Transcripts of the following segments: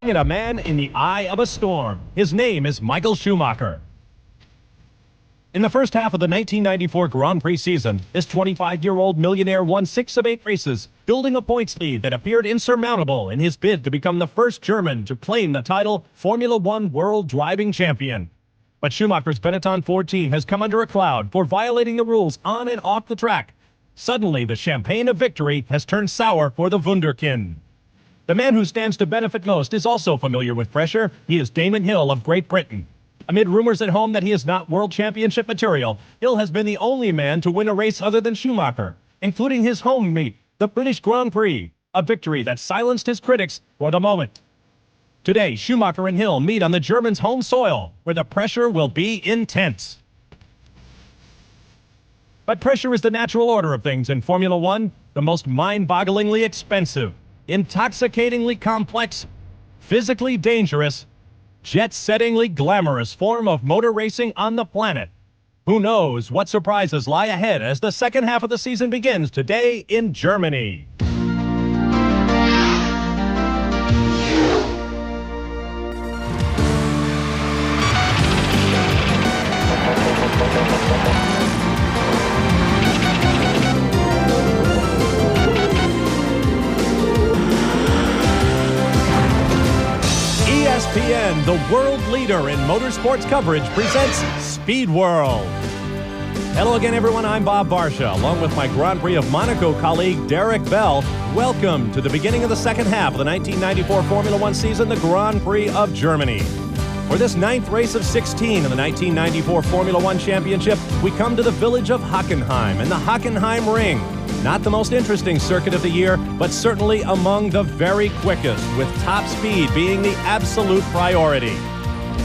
And a man in the eye of a storm. His name is Michael Schumacher. In the first half of the 1994 Grand Prix season, this 25-year-old millionaire won 6 of 8 races, building a points lead that appeared insurmountable in his bid to become the first German to claim the title Formula One World Driving Champion. But Schumacher's Benetton Ford team has come under a cloud for violating the rules on and off the track. Suddenly, the champagne of victory has turned sour for the Wunderkind. The man who stands to benefit most is also familiar with pressure. He is Damon Hill of Great Britain. Amid rumors at home that he is not world championship material, Hill has been the only man to win a race other than Schumacher, including his home meet, the British Grand Prix, a victory that silenced his critics for the moment. Today, Schumacher and Hill meet on the Germans' home soil, where the pressure will be intense. But pressure is the natural order of things in Formula One, the most mind-bogglingly expensive, intoxicatingly complex, physically dangerous, jet-settingly glamorous form of motor racing on the planet. Who knows what surprises lie ahead as the second half of the season begins today in Germany. ESPN, the world leader in motorsports coverage, presents Speed World. Hello again, everyone. I'm Bob Barsha, along with my Grand Prix of Monaco colleague, Derek Bell. Welcome to the beginning of the second half of the 1994 Formula One season, the Grand Prix of Germany. For this 9th race of 16 in the 1994 Formula One Championship, we come to the village of Hockenheim and the Hockenheim Ring. Not the most interesting circuit of the year, but certainly among the very quickest, with top speed being the absolute priority.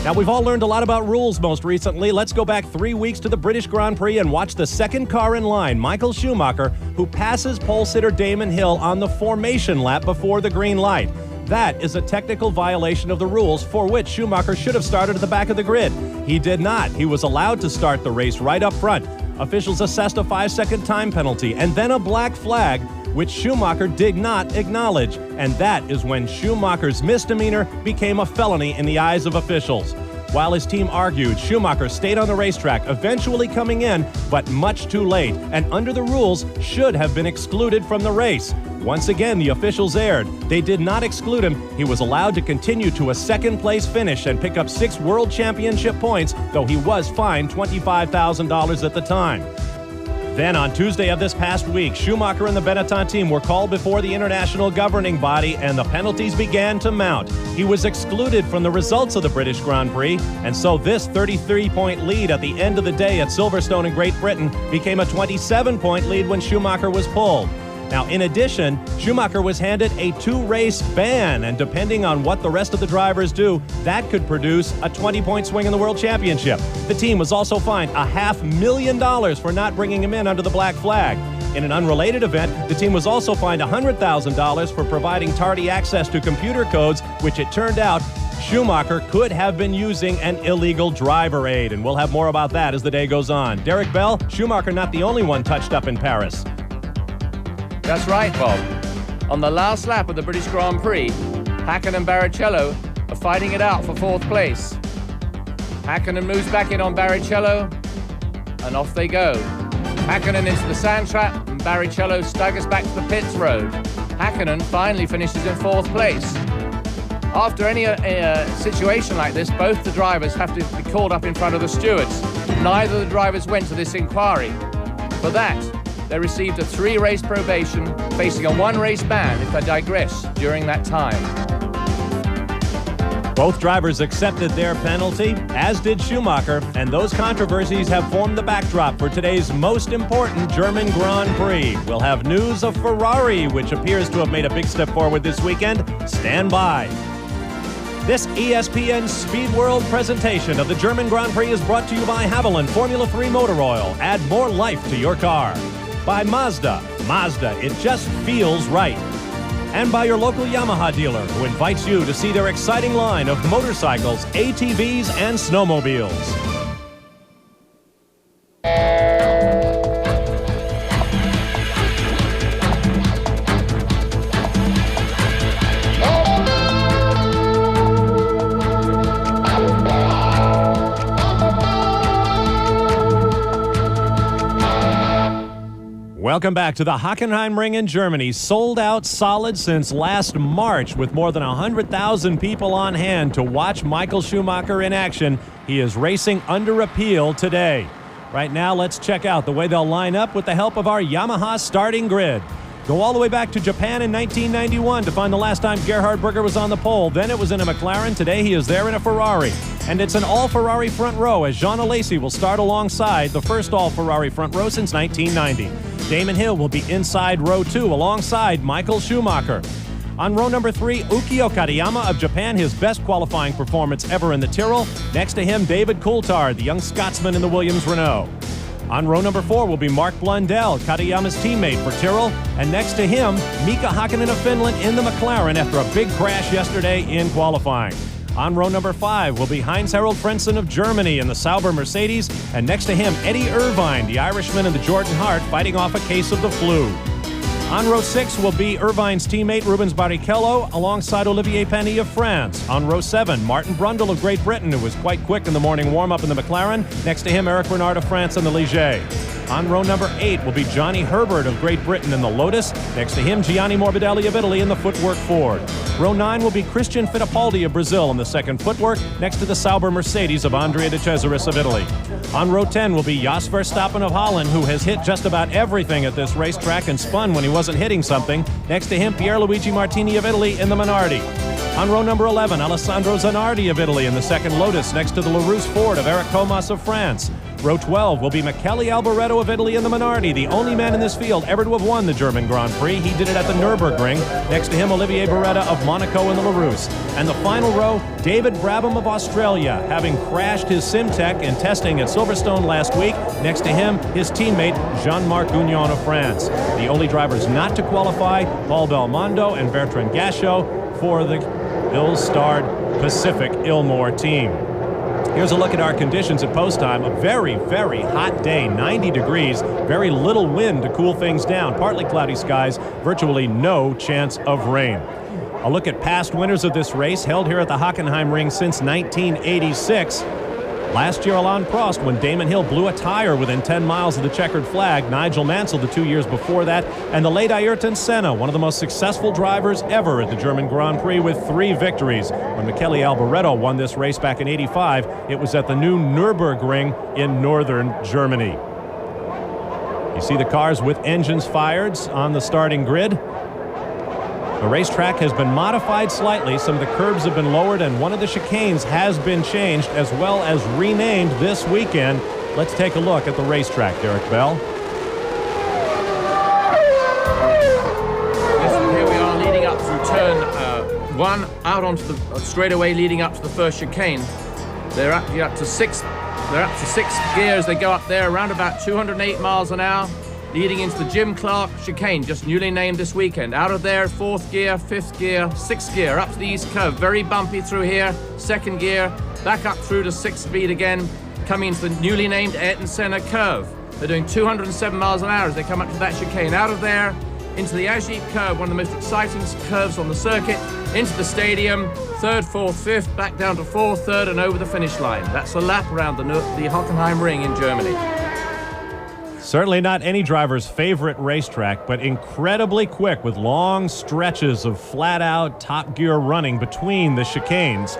Now, we've all learned a lot about rules most recently. Let's go back 3 weeks to the British Grand Prix and watch the second car in line, Michael Schumacher, who passes pole sitter Damon Hill on the formation lap before the green light. That is a technical violation of the rules for which Schumacher should have started at the back of the grid. He did not. He was allowed to start the race right up front. Officials assessed a 5-second time penalty and then a black flag, which Schumacher did not acknowledge. And that is when Schumacher's misdemeanor became a felony in the eyes of officials. While his team argued, Schumacher stayed on the racetrack, eventually coming in, but much too late, and under the rules should have been excluded from the race. Once again, the officials erred. They did not exclude him. He was allowed to continue to a second-place finish and pick up 6 World Championship points, though he was fined $25,000 at the time. Then, on Tuesday of this past week, Schumacher and the Benetton team were called before the international governing body, and the penalties began to mount. He was excluded from the results of the British Grand Prix, and so this 33-point lead at the end of the day at Silverstone in Great Britain became a 27-point lead when Schumacher was pulled. Now, in addition, Schumacher was handed a 2-race ban, and depending on what the rest of the drivers do, that could produce a 20-point swing in the World Championship. The team was also fined $500,000 for not bringing him in under the black flag. In an unrelated event, the team was also fined $100,000 for providing tardy access to computer codes, which it turned out Schumacher could have been using an illegal driver aid, and we'll have more about that as the day goes on. Derek Bell, Schumacher not the only one touched up in Paris. That's right, Bob. On the last lap of the British Grand Prix, Hakkinen and Barrichello are fighting it out for 4th place. Hakkinen moves back in on Barrichello, and off they go. Hakkinen into the sand trap, and Barrichello staggers back to the pits road. Hakkinen finally finishes in 4th place. After any situation like this, both the drivers have to be called up in front of the stewards. Neither of the drivers went to this inquiry. For that, they received a 3-race probation, facing a 1-race ban if they digress during that time. Both drivers accepted their penalty, as did Schumacher, and those controversies have formed the backdrop for today's most important German Grand Prix. We'll have news of Ferrari, which appears to have made a big step forward this weekend. Stand by. This ESPN Speed World presentation of the German Grand Prix is brought to you by Haviland Formula 3 Motor Oil. Add more life to your car. By Mazda, it just feels right. And by your local Yamaha dealer, who invites you to see their exciting line of motorcycles, ATVs, and snowmobiles. Welcome back to the Hockenheim Ring in Germany. Sold out solid since last March with more than 100,000 people on hand to watch Michael Schumacher in action. He is racing under appeal today. Right now, let's check out the way they'll line up with the help of our Yamaha starting grid. Go all the way back to Japan in 1991 to find the last time Gerhard Berger was on the pole. Then it was in a McLaren. Today he is there in a Ferrari. And it's an all-Ferrari front row as Jean Alesi will start alongside the first all-Ferrari front row since 1990. Damon Hill will be inside row 2 alongside Michael Schumacher. On row number 3, Ukio Katayama of Japan, his best qualifying performance ever in the Tyrrell. Next to him, David Coulthard, the young Scotsman in the Williams Renault. On row number 4 will be Mark Blundell, Katayama's teammate for Tyrrell. And next to him, Mika Hakkinen of Finland in the McLaren after a big crash yesterday in qualifying. On row number 5 will be Heinz-Harald Frentzen of Germany in the Sauber Mercedes. And next to him, Eddie Irvine, the Irishman in the Jordan Hart, fighting off a case of the flu. On row 6 will be Irvine's teammate Rubens Barrichello alongside Olivier Panis of France. On row 7, Martin Brundle of Great Britain, who was quite quick in the morning warm-up in the McLaren. Next to him, Eric Renard of France in the Ligier. On row number 8 will be Johnny Herbert of Great Britain in the Lotus. Next to him, Gianni Morbidelli of Italy in the Footwork Ford. Row 9 will be Christian Fittipaldi of Brazil in the second Footwork, next to the Sauber Mercedes of Andrea de Cesaris of Italy. On row 10 will be Jos Verstappen of Holland, who has hit just about everything at this racetrack and spun when he wasn't hitting something. Next to him, Pierluigi Martini of Italy in the Minardi. On row number 11, Alessandro Zanardi of Italy in the second Lotus, next to the LaRousse Ford of Eric Comas of France. Row 12 will be Michele Alboreto of Italy in the Minardi, the only man in this field ever to have won the German Grand Prix. He did it at the Nürburgring. Next to him, Olivier Beretta of Monaco in the LaRousse. And the final row, David Brabham of Australia, having crashed his Simtech in testing at Silverstone last week. Next to him, his teammate, Jean-Marc Gounon of France. The only drivers not to qualify, Paul Belmondo and Bertrand Gachot for the ill-starred Pacific Ilmor team. Here's a look at our conditions at post time. A very, very hot day, 90 degrees, very little wind to cool things down. Partly cloudy skies, virtually no chance of rain. A look at past winners of this race, held here at the Hockenheim Ring since 1986. Last year, Alain Prost, when Damon Hill blew a tire within 10 miles of the checkered flag. Nigel Mansell the 2 years before that. And the late Ayrton Senna, one of the most successful drivers ever at the German Grand Prix with 3 victories. When Michele Alboreto won this race back in '85, it was at the new Nürburgring in northern Germany. You see the cars with engines fired on the starting grid. The racetrack has been modified slightly. Some of the curbs have been lowered, and one of the chicanes has been changed as well as renamed this weekend. Let's take a look at the racetrack, Derek Bell. Yes, here we are leading up through turn 1, out onto the straightaway leading up to the first chicane. They're actually up to 6. They're up to 6 gears. They go up there around about 208 miles an hour. Leading into the Jim Clark chicane, just newly named this weekend. Out of there, 4th gear, 5th gear, 6th gear, up to the east curve. Very bumpy through here, 2nd gear, back up through to 6th speed again, coming into the newly named Ayrton Senna curve. They're doing 207 miles an hour as they come up to that chicane. Out of there, into the Ajip curve, one of the most exciting curves on the circuit, into the stadium, 3rd, 4th, 5th, back down to 4th, 3rd, and over the finish line. That's a lap around the Hockenheim Ring in Germany. Certainly not any driver's favorite racetrack, but incredibly quick with long stretches of flat-out top gear running between the chicanes.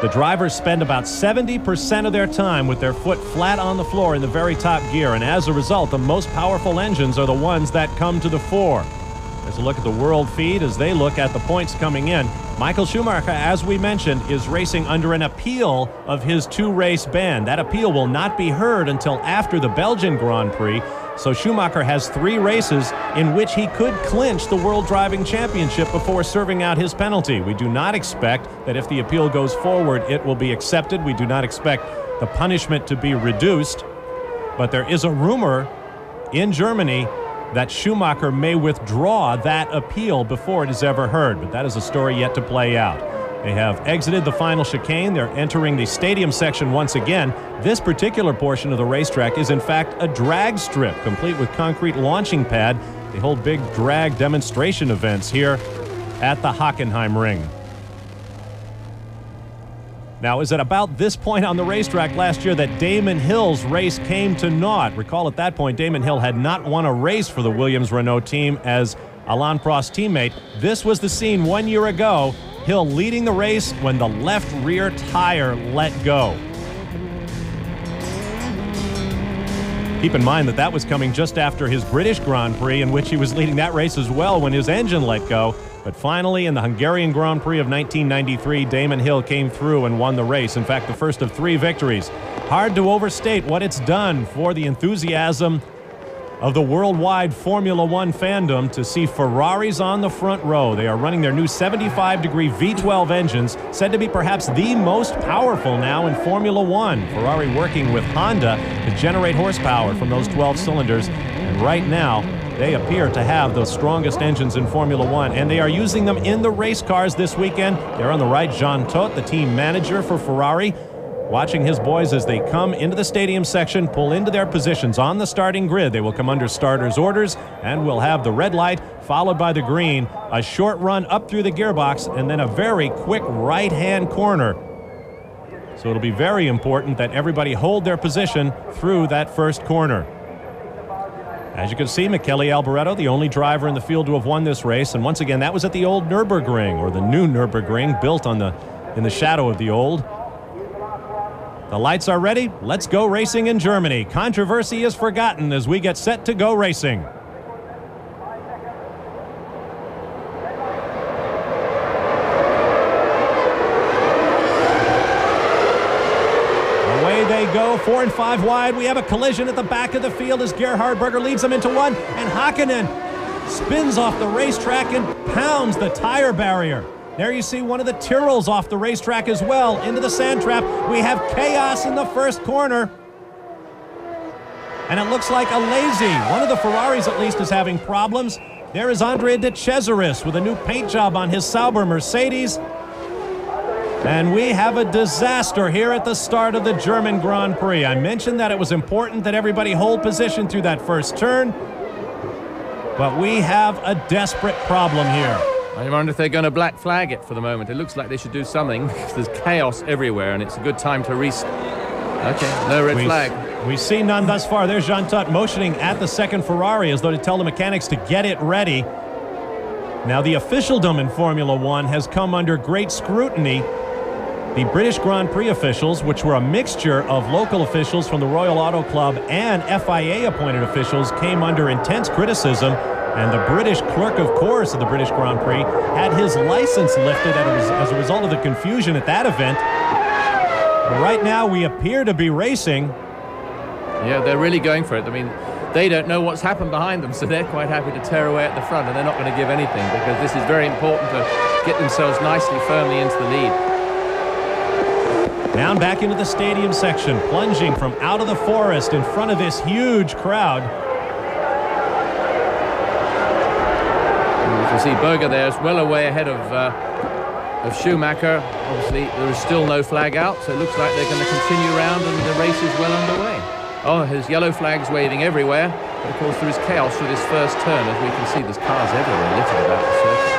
The drivers spend about 70% of their time with their foot flat on the floor in the very top gear, and as a result, the most powerful engines are the ones that come to the fore. There's a look at the world feed as they look at the points coming in. Michael Schumacher, as we mentioned, is racing under an appeal of his 2-race ban. That appeal will not be heard until after the Belgian Grand Prix, so Schumacher has 3 races in which he could clinch the World Driving Championship before serving out his penalty. We do not expect that if the appeal goes forward, it will be accepted. We do not expect the punishment to be reduced, but there is a rumor in Germany that Schumacher may withdraw that appeal before it is ever heard, but that is a story yet to play out. They have exited the final chicane. They're entering the stadium section once again. This particular portion of the racetrack is in fact a drag strip, complete with concrete launching pad. They hold big drag demonstration events here at the Hockenheim Ring. Now, it was at about this point on the racetrack last year that Damon Hill's race came to naught. Recall at that point, Damon Hill had not won a race for the Williams-Renault team as Alain Prost's teammate. This was the scene 1 year ago, Hill leading the race when the left rear tire let go. Keep in mind that that was coming just after his British Grand Prix, in which he was leading that race as well when his engine let go. But finally, in the Hungarian Grand Prix of 1993, Damon Hill came through and won the race. In fact, the first of 3 victories. Hard to overstate what it's done for the enthusiasm of the worldwide Formula One fandom to see Ferraris on the front row. They are running their new 75-degree V12 engines, said to be perhaps the most powerful now in Formula One. Ferrari working with Honda to generate horsepower from those 12 cylinders. And right now, they appear to have the strongest engines in Formula One, and they are using them in the race cars this weekend. There on the right, Jean Todt, the team manager for Ferrari, watching his boys as they come into the stadium section, pull into their positions on the starting grid. They will come under starters' orders, and we'll have the red light followed by the green, a short run up through the gearbox, and then a very quick right-hand corner. So it'll be very important that everybody hold their position through that first corner. As you can see, Michele Alboreto, the only driver in the field to have won this race, and once again, that was at the old Nürburgring, or the new Nürburgring, built in the shadow of the old. The lights are ready. Let's go racing in Germany. Controversy is forgotten as we get set to go racing. Away they go, 4 and 5 wide. We have a collision at the back of the field as Gerhard Berger leads them into one, and Hakkinen spins off the racetrack and pounds the tire barrier. There you see one of the Tyrrells off the racetrack as well, into the sand trap. We have chaos in the first corner. And it looks like a lazy. One of the Ferraris, at least, is having problems. There is Andrea De Cesaris with a new paint job on his Sauber Mercedes. And we have a disaster here at the start of the German Grand Prix. I mentioned that it was important that everybody hold position through that first turn. But we have a desperate problem here. I wonder if they're going to black flag it for the moment. It looks like they should do something because there's chaos everywhere and it's a good time to restart. Okay, no red flag. We see none thus far. There's Jean Todt motioning at the second Ferrari as though to tell the mechanics to get it ready. Now, the officialdom in Formula One has come under great scrutiny. The British Grand Prix officials, which were a mixture of local officials from the Royal Auto Club and FIA-appointed officials, came under intense criticism. And the British clerk, of course, of the British Grand Prix had his license lifted as a result of the confusion at that event. But right now, we appear to be racing. Yeah, they're really going for it. I mean, they don't know what's happened behind them, so they're quite happy to tear away at the front, and they're not going to give anything because this is very important to get themselves nicely, firmly into the lead. Down back into the stadium section, plunging from out of the forest in front of this huge crowd. You see Berger there is well away ahead of Schumacher. Obviously, there is still no flag out, so it looks like they're going to continue round and the race is well underway. Oh, his yellow flag's waving everywhere. But of course, there is chaos through this first turn. As we can see, there's cars everywhere littered about the circuit.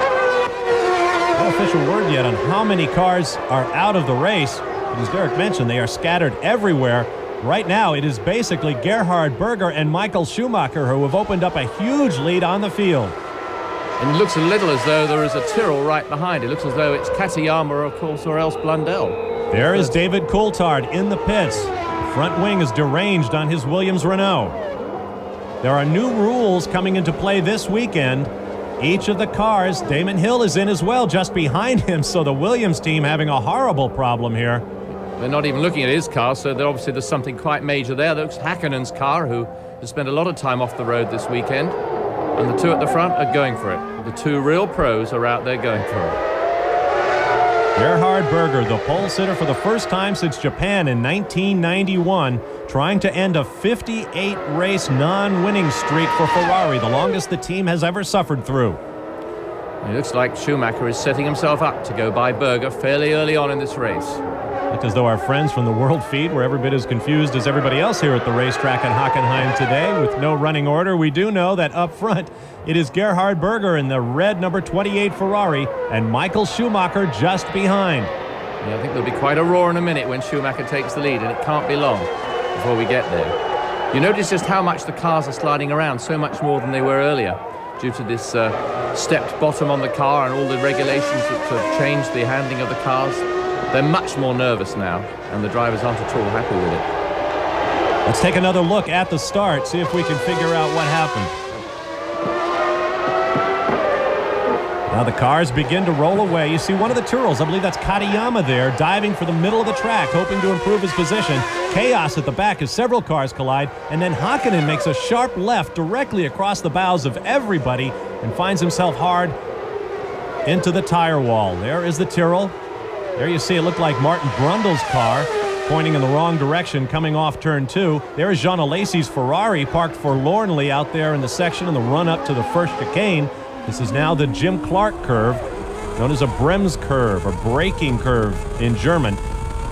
No official word yet on how many cars are out of the race. But as Derek mentioned, they are scattered everywhere. Right now, it is basically Gerhard Berger and Michael Schumacher who have opened up a huge lead on the field. And it looks a little as though there is a Tyrrell right behind. It looks as though it's Katayama, of course, or else Blundell. There is David Coulthard in the pits. The front wing is deranged on his Williams-Renault. There are new rules coming into play this weekend. Each of the cars, Damon Hill is in as well, just behind him, so the Williams team having a horrible problem here. They're not even looking at his car, so obviously there's something quite major there. That looks Hakkinen's car, who has spent a lot of time off the road this weekend. And the two at the front are going for it. The two real pros are out there going for it. Gerhard Berger, the pole sitter for the first time since Japan in 1991, trying to end a 58-race non-winning streak for Ferrari, the longest the team has ever suffered through. It looks like Schumacher is setting himself up to go by Berger fairly early on in this race. Looked as though our friends from the World Feed were every bit as confused as everybody else here at the racetrack in Hockenheim today. With no running order, we do know that up front it is Gerhard Berger in the red number 28 Ferrari and Michael Schumacher just behind. Yeah, I think there'll be quite a roar in a minute when Schumacher takes the lead, and it can't be long before we get there. You notice just how much the cars are sliding around, so much more than they were earlier, due to this stepped bottom on the car and all the regulations that have changed the handling of the cars. They're much more nervous now, and the drivers aren't at all happy with it. Let's take another look at the start, see if we can figure out what happened. Now the cars begin to roll away. You see one of the Tyrrells, I believe that's Katayama there, diving for the middle of the track, hoping to improve his position. Chaos at the back as several cars collide, and then Hakkinen makes a sharp left directly across the bows of everybody and finds himself hard into the tire wall. There is the Tyrrell. There you see it looked like Martin Brundle's car pointing in the wrong direction coming off turn 2. There is Jean Alesi's Ferrari parked forlornly out there in the section in the run-up to the first chicane. This is now the Jim Clark curve, known as a Bremskurve or braking curve in German.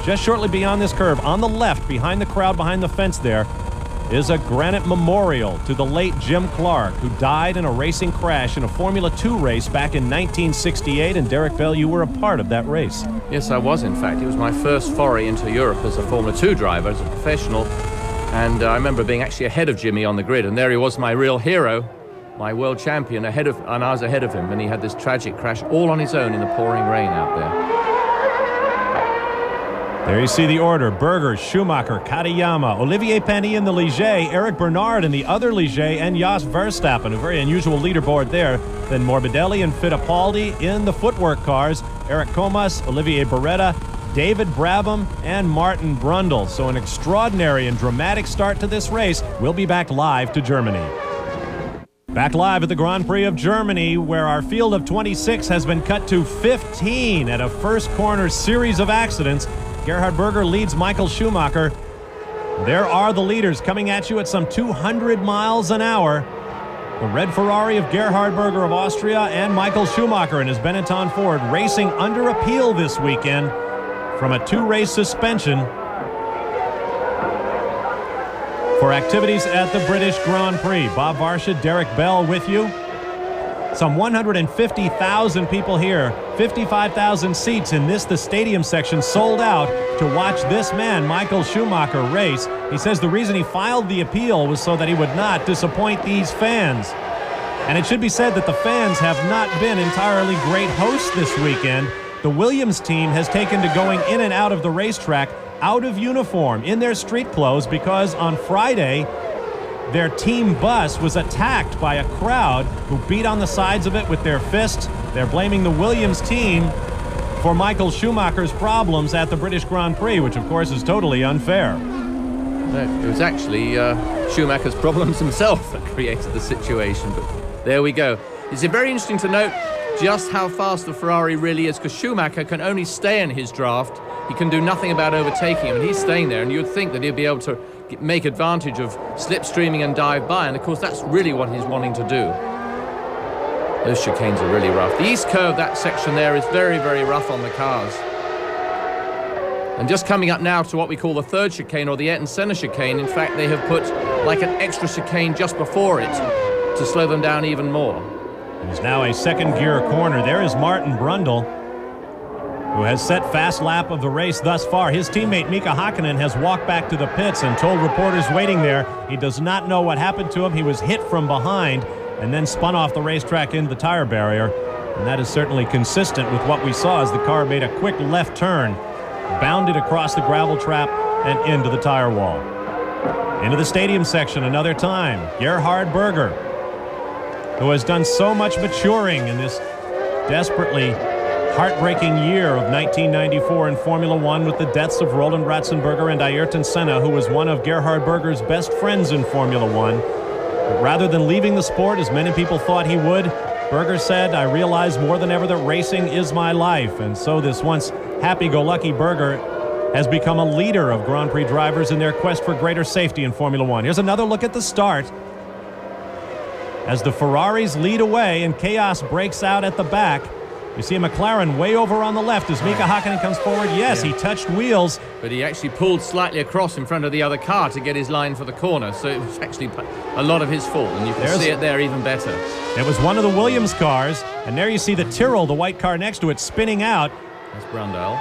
Just shortly beyond this curve, on the left, behind the crowd, behind the fence there, is a granite memorial to the late Jim Clark, who died in a racing crash in a Formula 2 race back in 1968. And Derek Bell, you were a part of that race. Yes, I was, in fact. It was my first foray into Europe as a Formula 2 driver, as a professional. And I remember being actually ahead of Jimmy on the grid, and there he was, my real hero, my world champion, and I was ahead of him, and he had this tragic crash all on his own in the pouring rain out there. There you see the order: Berger, Schumacher, Katayama, Olivier Panis in the Ligier, Eric Bernard in the other Ligier, and Jos Verstappen, a very unusual leaderboard there. Then Morbidelli and Fittipaldi in the footwork cars, Eric Comas, Olivier Beretta, David Brabham, and Martin Brundle. So an extraordinary and dramatic start to this race. We'll be back live to Germany. Back live at the Grand Prix of Germany, where our field of 26 has been cut to 15 at a first corner series of accidents. Gerhard Berger leads Michael Schumacher. There are the leaders coming at you at some 200 miles an hour. The red Ferrari of Gerhard Berger of Austria and Michael Schumacher in his Benetton Ford racing under appeal this weekend from a 2-race suspension for activities at the British Grand Prix. Bob Varsha, Derek Bell with you. Some 150,000 people here, 55,000 seats in the stadium section sold out to watch this man, Michael Schumacher, race. He says the reason he filed the appeal was so that he would not disappoint these fans. And it should be said that the fans have not been entirely great hosts this weekend. The Williams team has taken to going in and out of the racetrack out of uniform, in their street clothes, because on Friday, their team bus was attacked by a crowd who beat on the sides of it with their fists. They're blaming the Williams team for Michael Schumacher's problems at the British Grand Prix, which of course is totally unfair. No, it was actually Schumacher's problems himself that created the situation, but there we go. It's very interesting to note just how fast the Ferrari really is, because Schumacher can only stay in his draft. He can do nothing about overtaking him, and he's staying there, and you'd think that he'd be able to make advantage of slipstreaming and dive by, and of course that's really what he's wanting to do. Those chicanes are really rough. The east curve, that section there, is very, very rough on the cars. And just coming up now to what we call the third chicane, or the Ayrton Senna chicane. In fact, they have put like an extra chicane just before it to slow them down even more. There's now a second gear corner. There is Martin Brundle, who has set fast lap of the race thus far. His teammate Mika Hakkinen has walked back to the pits and told reporters waiting there he does not know what happened to him. He was hit from behind and then spun off the racetrack into the tire barrier. And that is certainly consistent with what we saw as the car made a quick left turn, bounded across the gravel trap and into the tire wall. Into the stadium section another time. Gerhard Berger, who has done so much maturing in this desperately heartbreaking year of 1994 in Formula One, with the deaths of Roland Ratzenberger and Ayrton Senna, who was one of Gerhard Berger's best friends in Formula One. But rather than leaving the sport, as many people thought he would, Berger said, "I realize more than ever that racing is my life." And so this once happy-go-lucky Berger has become a leader of Grand Prix drivers in their quest for greater safety in Formula One. Here's another look at the start as the Ferraris lead away and chaos breaks out at the back. You see a McLaren way over on the left as Mika Hakkinen comes forward. Yes, he touched wheels, but he actually pulled slightly across in front of the other car to get his line for the corner, so it was actually a lot of his fault, and you can see it there even better. It was one of the Williams cars, and there you see the Tyrrell, the white car next to it, spinning out. That's Brundle.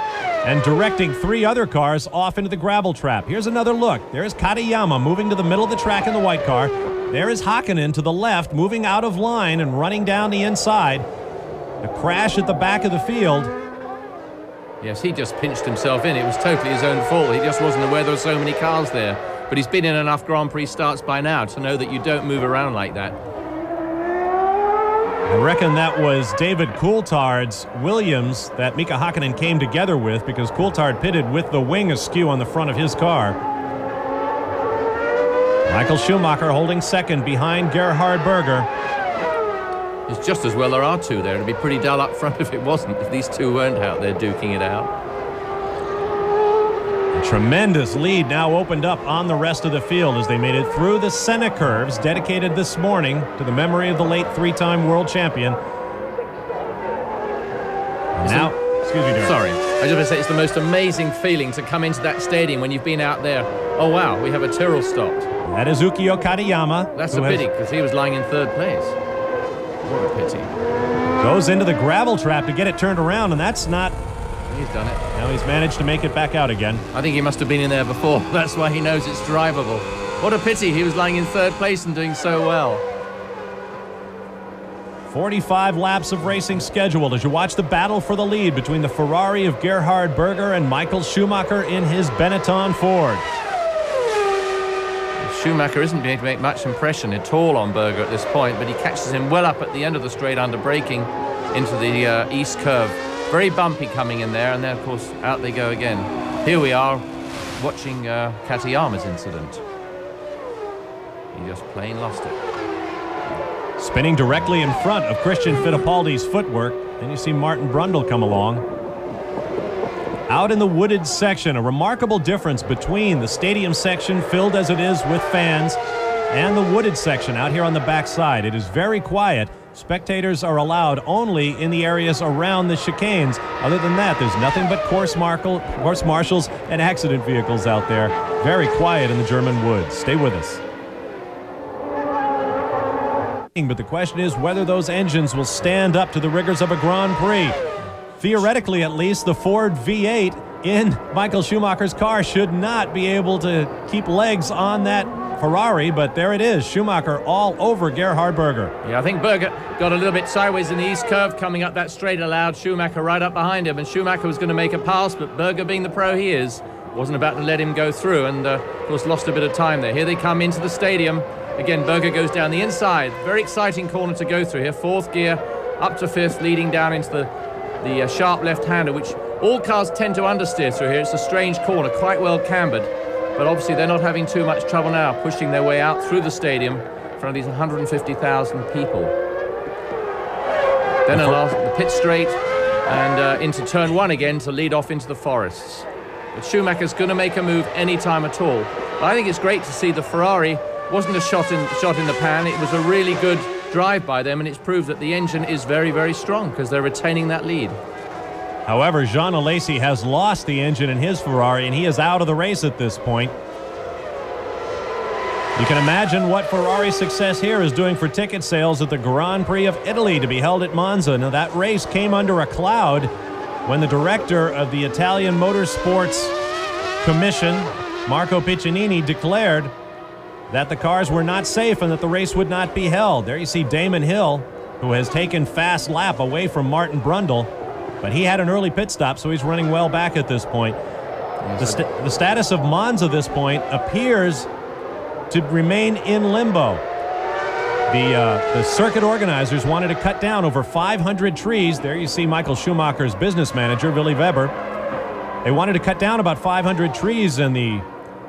and directing 3 other cars off into the gravel trap. Here's another look. There's Katayama moving to the middle of the track in the white car. There is Hakkinen to the left, moving out of line and running down the inside. A crash at the back of the field. Yes, he just pinched himself in. It was totally his own fault. He just wasn't aware there were so many cars there. But he's been in enough Grand Prix starts by now to know that you don't move around like that. I reckon that was David Coulthard's Williams that Mika Hakkinen came together with, because Coulthard pitted with the wing askew on the front of his car. Michael Schumacher holding second behind Gerhard Berger. It's just as well there are 2 there. It'd be pretty dull up front if it wasn't, if these 2 weren't out there duking it out. A tremendous lead now opened up on the rest of the field as they made it through the Senna curves, dedicated this morning to the memory of the late 3-time world champion. Now, excuse me, Derek. Sorry. I was just going to say, it's the most amazing feeling to come into that stadium when you've been out there. Oh, wow, we have a Tyrrell stopped. That is Ukio Katayama. That's a pity, because he was lying in 3rd place. What a pity. Goes into the gravel trap to get it turned around, and that's not... He's done it. Now he's managed to make it back out again. I think he must have been in there before. That's why he knows it's drivable. What a pity. He was lying in 3rd place and doing so well. 45 laps of racing scheduled as you watch the battle for the lead between the Ferrari of Gerhard Berger and Michael Schumacher in his Benetton Ford. Schumacher isn't going to make much impression at all on Berger at this point, but he catches him well up at the end of the straight under braking into the east curve. Very bumpy coming in there, and then, of course, out they go again. Here we are watching Katayama's incident. He just plain lost it. Spinning directly in front of Christian Fittipaldi's footwork. Then you see Martin Brundle come along. Out in the wooded section, a remarkable difference between the stadium section, filled as it is with fans, and the wooded section out here on the backside. It is very quiet. Spectators are allowed only in the areas around the chicanes. Other than that, there's nothing but course marshals and accident vehicles out there. Very quiet in the German woods. Stay with us. But the question is whether those engines will stand up to the rigors of a Grand Prix. Theoretically, at least, the Ford V8 in Michael Schumacher's car should not be able to keep legs on that Ferrari, but there it is. Schumacher all over Gerhard Berger. Yeah, I think Berger got a little bit sideways in the east curve coming up that straight, allowed Schumacher right up behind him, and Schumacher was going to make a pass, but Berger, being the pro he is, wasn't about to let him go through, and of course lost a bit of time there. Here they come into the stadium. Again, Berger goes down the inside. Very exciting corner to go through here. 4th gear up to 5th, leading down into the sharp left-hander, which all cars tend to understeer through here. It's a strange corner, quite well cambered. But obviously they're not having too much trouble now, pushing their way out through the stadium in front of these 150,000 people. Then the pit straight and into turn 1 again to lead off into the forests. But Schumacher's going to make a move any time at all. But I think it's great to see the Ferrari wasn't a shot in the pan. It was a really good drive by them, and it's proved that the engine is very, very strong because they're retaining that lead. However, Jean Alesi has lost the engine in his Ferrari, and he is out of the race at this point. You can imagine what Ferrari's success here is doing for ticket sales at the Grand Prix of Italy to be held at Monza. Now, that race came under a cloud when the director of the Italian Motorsports Commission, Marco Piccinini, declared that the cars were not safe and that the race would not be held. There you see Damon Hill, who has taken fast lap away from Martin Brundle, but he had an early pit stop, so he's running well back at this point. The status of Monza at this point appears to remain in limbo. The circuit organizers wanted to cut down over 500 trees. There you see Michael Schumacher's business manager, Willy Weber. They wanted to cut down about 500 trees in the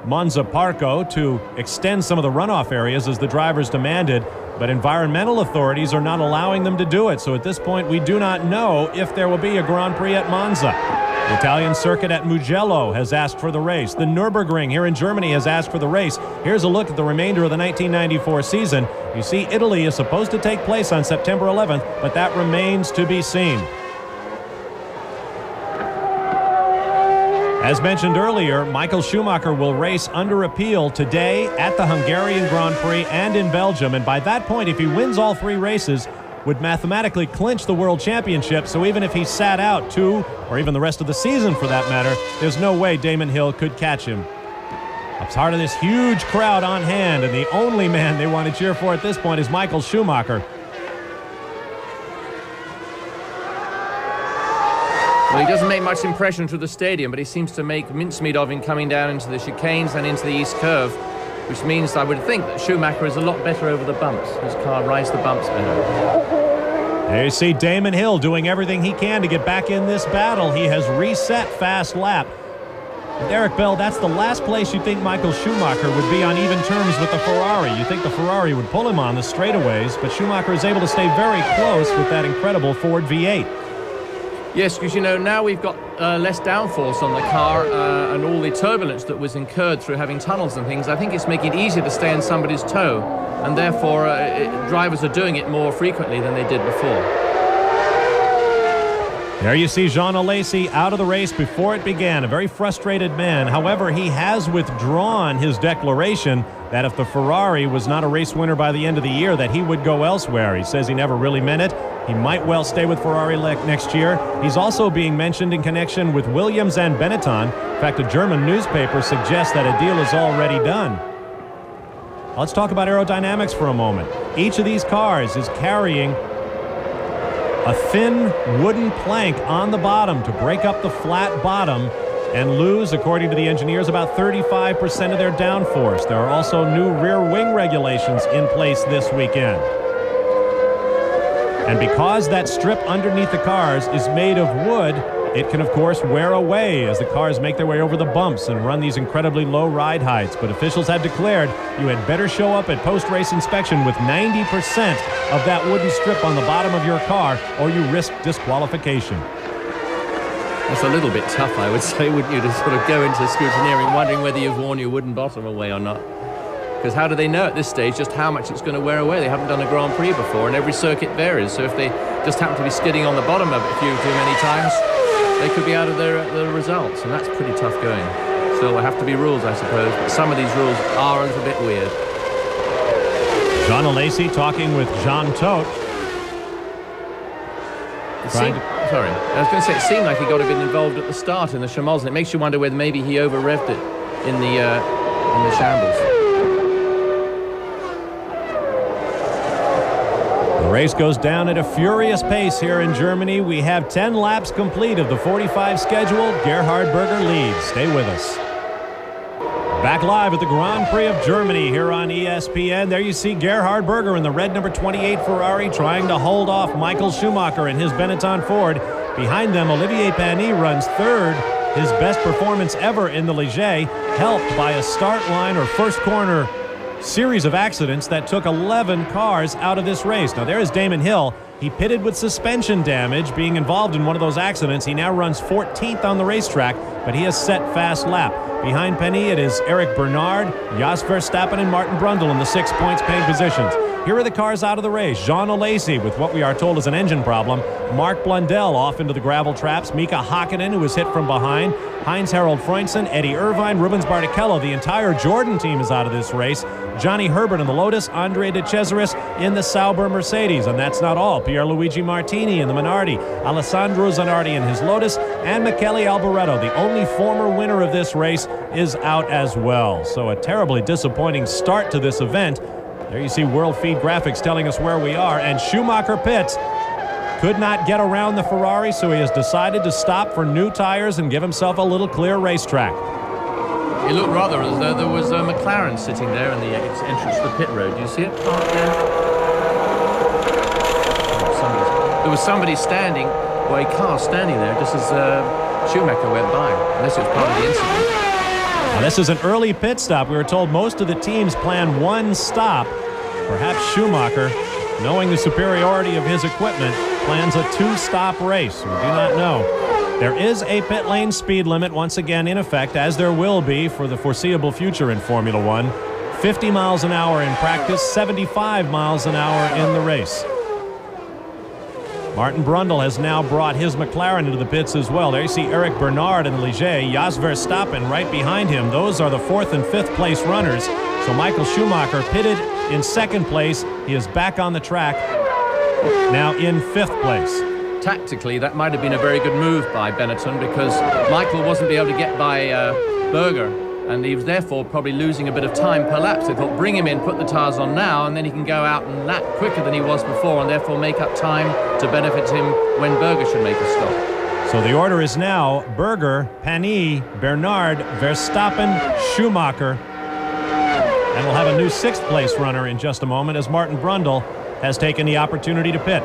Monza Parco to extend some of the runoff areas as the drivers demanded, but environmental authorities are not allowing them to do it. So at this point, we do not know if there will be a Grand Prix at Monza. The Italian circuit at Mugello has asked for the race. The Nürburgring here in Germany has asked for the race. Here's a look at the remainder of the 1994 season. You see Italy is supposed to take place on September 11th, but that remains to be seen. As mentioned earlier, Michael Schumacher will race under appeal today at the Hungarian Grand Prix and in Belgium. And by that point, if he wins all 3 races, would mathematically clinch the World Championship, so even if he sat out 2, or even the rest of the season for that matter, there's no way Damon Hill could catch him. Up part of this huge crowd on hand, and the only man they want to cheer for at this point is Michael Schumacher. Well, he doesn't make much impression through the stadium, but he seems to make mincemeat of him coming down into the chicanes and into the east curve, which means I would think that Schumacher is a lot better over the bumps. His car rides the bumps better. There you see Damon Hill doing everything he can to get back in this battle. He has reset fast lap. Derek Bell, that's the last place you think Michael Schumacher would be on even terms with the Ferrari. You think the Ferrari would pull him on the straightaways, but Schumacher is able to stay very close with that incredible Ford V8. Yes, because, you know, now we've got less downforce on the car and all the turbulence that was incurred through having tunnels and things. I think it's making it easier to stay on somebody's toe, and therefore drivers are doing it more frequently than they did before. There you see Jean Alesi out of the race before it began, a very frustrated man. However, he has withdrawn his declaration that if the Ferrari was not a race winner by the end of the year, that he would go elsewhere. He says he never really meant it. He might well stay with Ferrari next year. He's also being mentioned in connection with Williams and Benetton. In fact, a German newspaper suggests that a deal is already done. Let's talk about aerodynamics for a moment. Each of these cars is carrying a thin wooden plank on the bottom to break up the flat bottom and lose, according to the engineers, about 35% of their downforce. There are also new rear wing regulations in place this weekend. And because that strip underneath the cars is made of wood, it can, of course, wear away as the cars make their way over the bumps and run these incredibly low ride heights. But officials have declared you had better show up at post-race inspection with 90% of that wooden strip on the bottom of your car, or you risk disqualification. That's a little bit tough, I would say, wouldn't you, to sort of go into scrutineering wondering whether you've worn your wooden bottom away or not. Because how do they know at this stage just how much it's going to wear away? They haven't done a Grand Prix before, and every circuit varies. So if they just happen to be skidding on the bottom of it a few too many times, they could be out of their results, and that's pretty tough going. Still, there have to be rules, I suppose, but some of these rules are a little bit weird. Jean Alesi talking with Jean Todt. Sorry, I was going to say, it seemed like he got a bit involved at the start in the Chamois, and it makes you wonder whether maybe he over-revved it in the shambles. The race goes down at a furious pace here in Germany. We have 10 laps complete of the 45 schedule. Gerhard Berger leads. Stay with us. Back live at the Grand Prix of Germany here on ESPN. There you see Gerhard Berger in the red number 28 Ferrari trying to hold off Michael Schumacher in his Benetton Ford. Behind them, Olivier Panis runs third, his best performance ever in the Ligier, helped by a start line or first corner series of accidents that took 11 cars out of this race. Now there is Damon Hill. He pitted with suspension damage, being involved in one of those accidents. He now runs 14th on the racetrack, but he has set fast lap. Behind Panis, it is Eric Bernard, Jos Verstappen, and Martin Brundle in the 6 points paying positions. Here are the cars out of the race. Jean Alesi with what we are told is an engine problem. Mark Blundell off into the gravel traps. Mika Hakkinen, who was hit from behind. Heinz-Harald Freundsen, Eddie Irvine, Rubens Barrichello. The entire Jordan team is out of this race. Johnny Herbert in the Lotus, Andre De Cesaris in the Sauber Mercedes. And that's not all. Pierluigi Martini in the Minardi, Alessandro Zanardi in his Lotus, and Michele Alboreto, the only former winner of this race, is out as well. So a terribly disappointing start to this event. There you see World Feed Graphics telling us where we are, and Schumacher pits. Could not get around the Ferrari, so he has decided to stop for new tires and give himself a little clear racetrack. It looked rather as though there was a McLaren sitting there in the entrance to the pit road. Do you see it? There was somebody standing, or a car standing there, just as Schumacher went by, unless it was part of the incident. Now, this is an early pit stop. We were told most of the teams plan one stop. Perhaps Schumacher, knowing the superiority of his equipment, plans a two-stop race. We do not know. There is a pit lane speed limit once again in effect, as there will be for the foreseeable future in Formula One. 50 miles an hour in practice, 75 miles an hour in the race. Martin Brundle has now brought his McLaren into the pits as well. There you see Eric Bernard in the Ligier, Jos Verstappen right behind him. Those are the 4th and 5th place runners. So Michael Schumacher pitted in 2nd place. He is back on the track. now in 5th place. Tactically, that might have been a very good move by Benetton, because Michael wasn't able to get by Berger, and he was therefore probably losing a bit of time per lap. So they thought, bring him in, put the tyres on now, and then he can go out and lap quicker than he was before, and therefore make up time to benefit him when Berger should make a stop. So the order is now Berger, Panis, Bernard, Verstappen, Schumacher. And we'll have a new 6th place runner in just a moment as Martin Brundle has taken the opportunity to pit.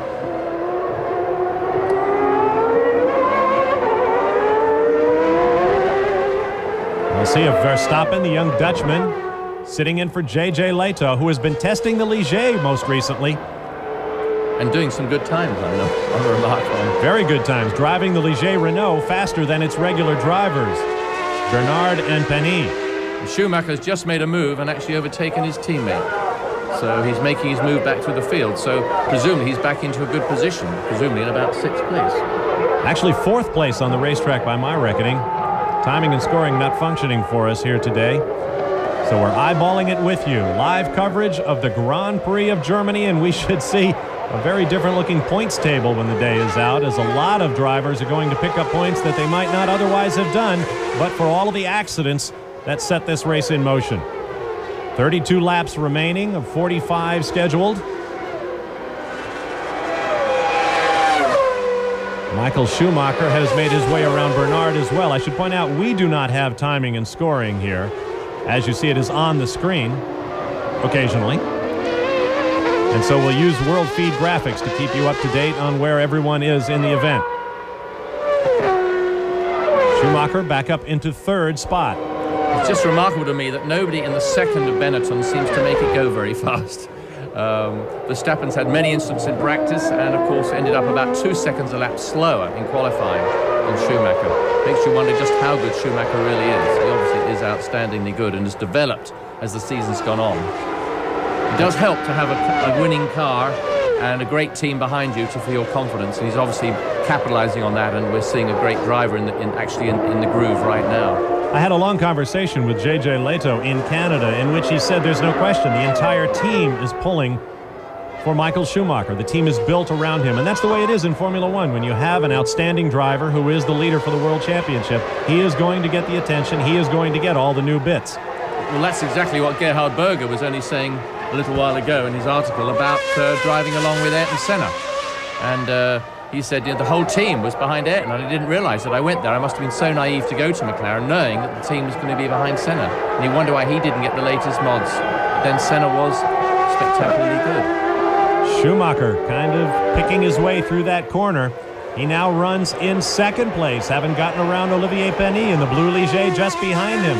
We'll see if Verstappen, the young Dutchman, sitting in for J.J. Leto, who has been testing the Ligier most recently. And doing some good times, I know. On remark on. Very good times, driving the Ligier Renault faster than its regular drivers, Bernard and Panis. Schumacher's just made a move and actually overtaken his teammate. So he's making his move back through the field. So presumably he's back into a good position, presumably in about 6th place. Actually 4th place on the racetrack by my reckoning. Timing and scoring not functioning for us here today. So we're eyeballing it with you. Live coverage of the Grand Prix of Germany, and we should see a very different looking points table when the day is out, as a lot of drivers are going to pick up points that they might not otherwise have done, but for all of the accidents that set this race in motion. 32 laps remaining of 45 scheduled. Michael Schumacher has made his way around Bernard as well. I should point out we do not have timing and scoring here. As you see, it is on the screen occasionally. And so we'll use World Feed graphics to keep you up to date on where everyone is in the event. Schumacher back up into 3rd spot. It's just remarkable to me that nobody in the second of Benetton seems to make it go very fast. Verstappen's had many instances in practice and, of course, ended up about 2 seconds a lap slower in qualifying than Schumacher. Makes you wonder just how good Schumacher really is. He obviously is outstandingly good and has developed as the season's gone on. It does help to have a winning car and a great team behind you to feel confidence, and he's obviously capitalizing on that, and we're seeing a great driver in the groove right now. I had a long conversation with J.J. Leto in Canada in which he said there's no question the entire team is pulling for Michael Schumacher. The team is built around him, and that's the way it is in Formula One. When you have an outstanding driver who is the leader for the World Championship, he is going to get the attention, he is going to get all the new bits. Well, that's exactly what Gerhard Berger was only saying a little while ago in his article about driving along with Ayrton Senna. And he said, the whole team was behind Ayrton, and I didn't realize that. I went there. I must have been so naive to go to McLaren, knowing that the team was going to be behind Senna. And you wonder why he didn't get the latest mods. But then Senna was spectacularly good. Schumacher kind of picking his way through that corner. He now runs in 2nd place, having gotten around Olivier Panis in the blue Ligier just behind him.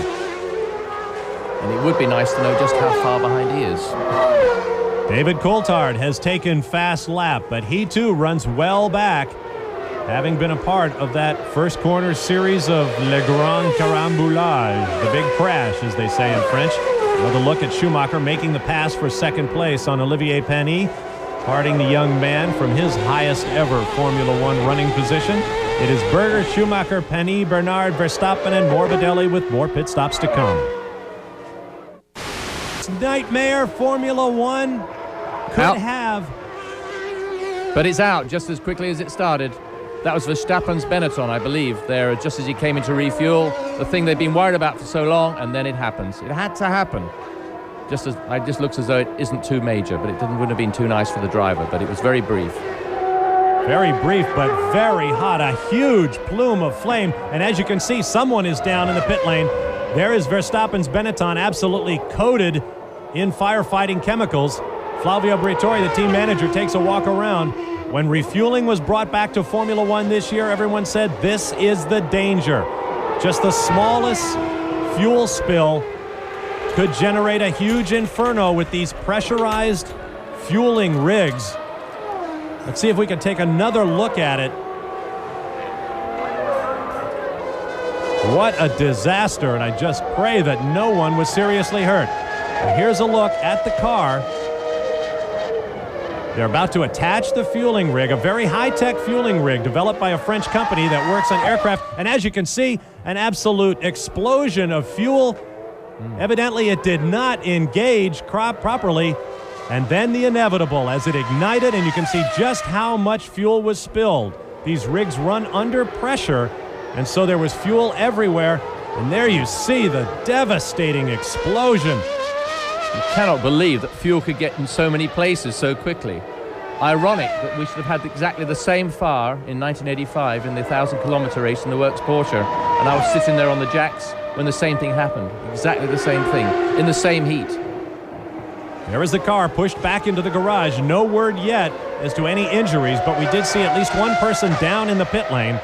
And it would be nice to know just how far behind he is. David Coulthard has taken fast lap, but he too runs well back, having been a part of that first corner series of Le Grand Carambolage, the big crash, as they say in French. Another look at Schumacher making the pass for 2nd place on Olivier Panis, parting the young man from his highest ever Formula One running position. It is Berger, Schumacher, Panis, Bernard, Verstappen, and Morbidelli with more pit stops to come. Nightmare Formula One could out. have. But it's out just as quickly as it started. That was Verstappen's Benetton, I believe, there just as he came in to refuel. The thing they've been worried about for so long, and then it happens. It had to happen. It just looks as though it isn't too major, but it wouldn't have been too nice for the driver, but it was very brief. Very brief, but very hot. A huge plume of flame. And as you can see, someone is down in the pit lane. There is Verstappen's Benetton absolutely coated in firefighting chemicals. Flavio Briatore, the team manager, takes a walk around. When refueling was brought back to Formula One this year, everyone said this is the danger. Just the smallest fuel spill could generate a huge inferno with these pressurized fueling rigs. Let's see if we can take another look at it. What a disaster, and I just pray that no one was seriously hurt. Now here's a look at the car. They're about to attach the fueling rig, a very high-tech fueling rig developed by a French company that works on aircraft. And as you can see, an absolute explosion of fuel. Evidently, it did not engage properly And then the inevitable as it ignited, and you can see just how much fuel was spilled. These rigs run under pressure, and so there was fuel everywhere. And there you see the devastating explosion. You cannot believe that fuel could get in so many places so quickly. Ironic that we should have had exactly the same fire in 1985 in the 1,000-kilometer race in the Works Porsche, and I was sitting there on the jacks when the same thing happened. Exactly the same thing, in the same heat. There is the car pushed back into the garage. No word yet as to any injuries, but we did see at least one person down in the pit lane.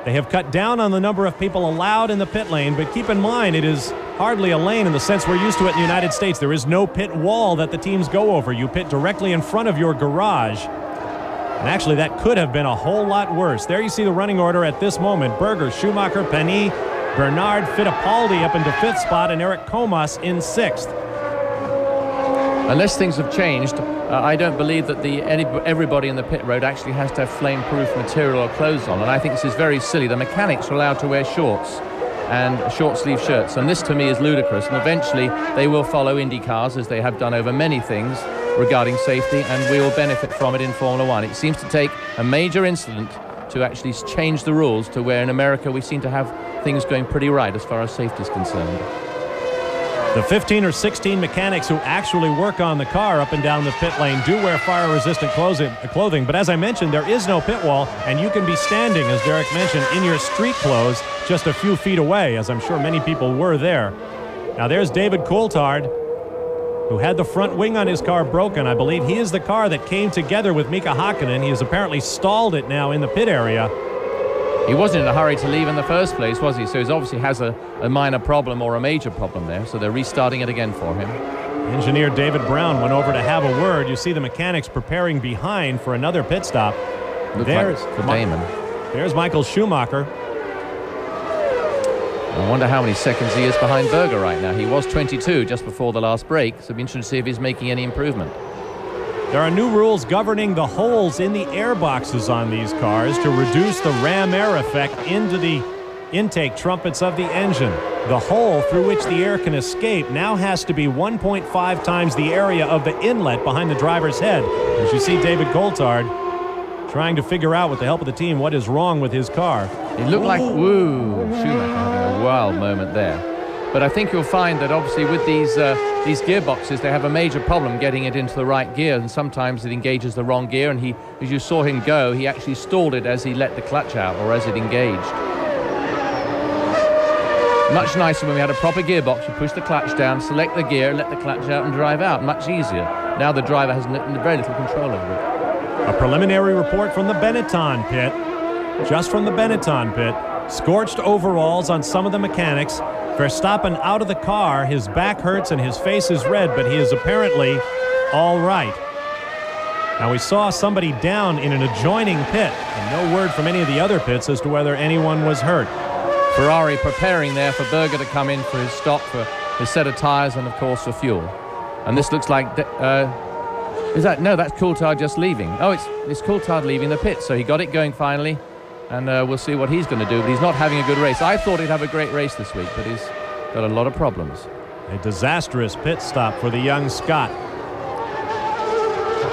They have cut down on the number of people allowed in the pit lane, but keep in mind it is hardly a lane in the sense we're used to it in the United States. There is no pit wall that the teams go over. You pit directly in front of your garage. And actually, that could have been a whole lot worse. There you see the running order at this moment. Berger, Schumacher, Penny, Bernard Fittipaldi up into 5th spot, and Eric Comas in 6th. Unless things have changed, I don't believe that everybody in the pit road actually has to have flame-proof material or clothes on, and I think this is very silly. The mechanics are allowed to wear shorts and short-sleeve shirts, and this to me is ludicrous, and eventually they will follow Indy cars, as they have done over many things regarding safety, and we will benefit from it in Formula One. It seems to take a major incident to actually change the rules to where in America we seem to have things going pretty right as far as safety is concerned. The 15 or 16 mechanics who actually work on the car up and down the pit lane do wear fire-resistant clothing, but as I mentioned, there is no pit wall, and you can be standing, as Derek mentioned, in your street clothes just a few feet away, as I'm sure many people were there. Now there's David Coulthard, who had the front wing on his car broken. I believe he is the car that came together with Mika Hakkinen. He has apparently stalled it now in the pit area. He wasn't in a hurry to leave in the first place, was he? So he obviously has a minor problem or a major problem there. So they're restarting it again for him. Engineer David Brown went over to have a word. You see the mechanics preparing behind for another pit stop. There's like for Damon. There's Michael Schumacher. I wonder how many seconds he is behind Berger right now. He was 22 just before the last break, so it'll be interesting to see if he's making any improvement. There are new rules governing the holes in the air boxes on these cars to reduce the ram air effect into the intake trumpets of the engine. The hole through which the air can escape now has to be 1.5 times the area of the inlet behind the driver's head. As you see David Coulthard trying to figure out with the help of the team what is wrong with his car. It looked like, woo, Schumacher having a wild moment there. But I think you'll find that obviously with these gearboxes, they have a major problem getting it into the right gear, and sometimes it engages the wrong gear, and he, as you saw him go, he actually stalled it as he let the clutch out, or as it engaged. Much nicer when we had a proper gearbox. You push the clutch down, select the gear, let the clutch out and drive out. Much easier. Now the driver has very little control over it. A preliminary report from the Benetton pit. Just from the Benetton pit. Scorched overalls on some of the mechanics. Verstappen out of the car. His back hurts and his face is red, but he is apparently all right. Now, we saw somebody down in an adjoining pit, and no word from any of the other pits as to whether anyone was hurt. Ferrari preparing there for Berger to come in for his stop, for his set of tires, and of course for fuel. And this looks like that's Coulthard just leaving. Oh, it's Coulthard leaving the pit, so he got it going finally, and we'll see what he's going to do. But he's not having a good race. I thought he'd have a great race this week, but he's got a lot of problems. A disastrous pit stop for the young Scot.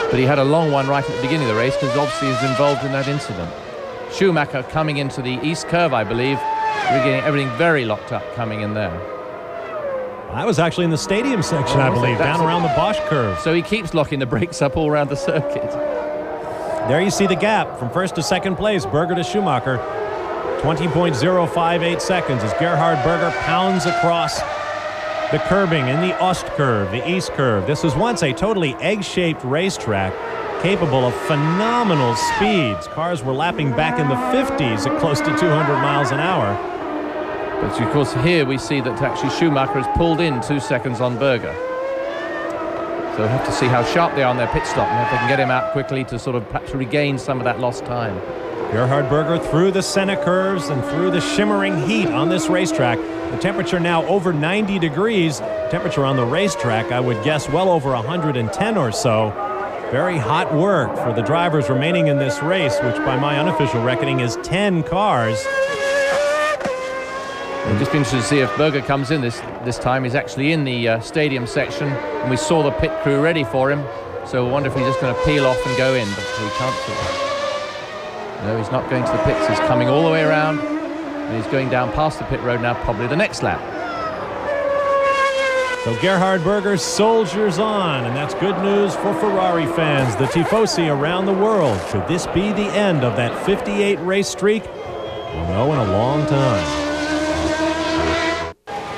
But he had a long one right at the beginning of the race, because obviously he's involved in that incident. Schumacher coming into the east curve, I believe. We're getting everything very locked up coming in there. I was actually in the stadium section, I believe, down around the Bosch curve. So he keeps locking the brakes up all around the circuit. There you see the gap from first to second place, Berger to Schumacher. 20.058 seconds as Gerhard Berger pounds across the curbing in the Ost curve, the East curve. This was once a totally egg-shaped racetrack capable of phenomenal speeds. Cars were lapping back in the 50s at close to 200 miles an hour. But of course here we see that actually Schumacher has pulled in 2 seconds on Berger. So we'll have to see how sharp they are on their pit stop and if they can get him out quickly to sort of perhaps regain some of that lost time. Gerhard Berger through the Senna curves and through the shimmering heat on this racetrack. The temperature now over 90 degrees. Temperature on the racetrack, I would guess, well over 110 or so. Very hot work for the drivers remaining in this race, which by my unofficial reckoning is 10 cars. It'll just be interesting to see if Berger comes in this time. He's actually in the stadium section, and we saw the pit crew ready for him. So I wonder if he's just going to peel off and go in, but we can't see. No, he's not going to the pits. He's coming all the way around, and he's going down past the pit road now, probably the next lap. So Gerhard Berger soldiers on, and that's good news for Ferrari fans, the tifosi around the world. Should this be the end of that 58 race streak? We'll know in a long time.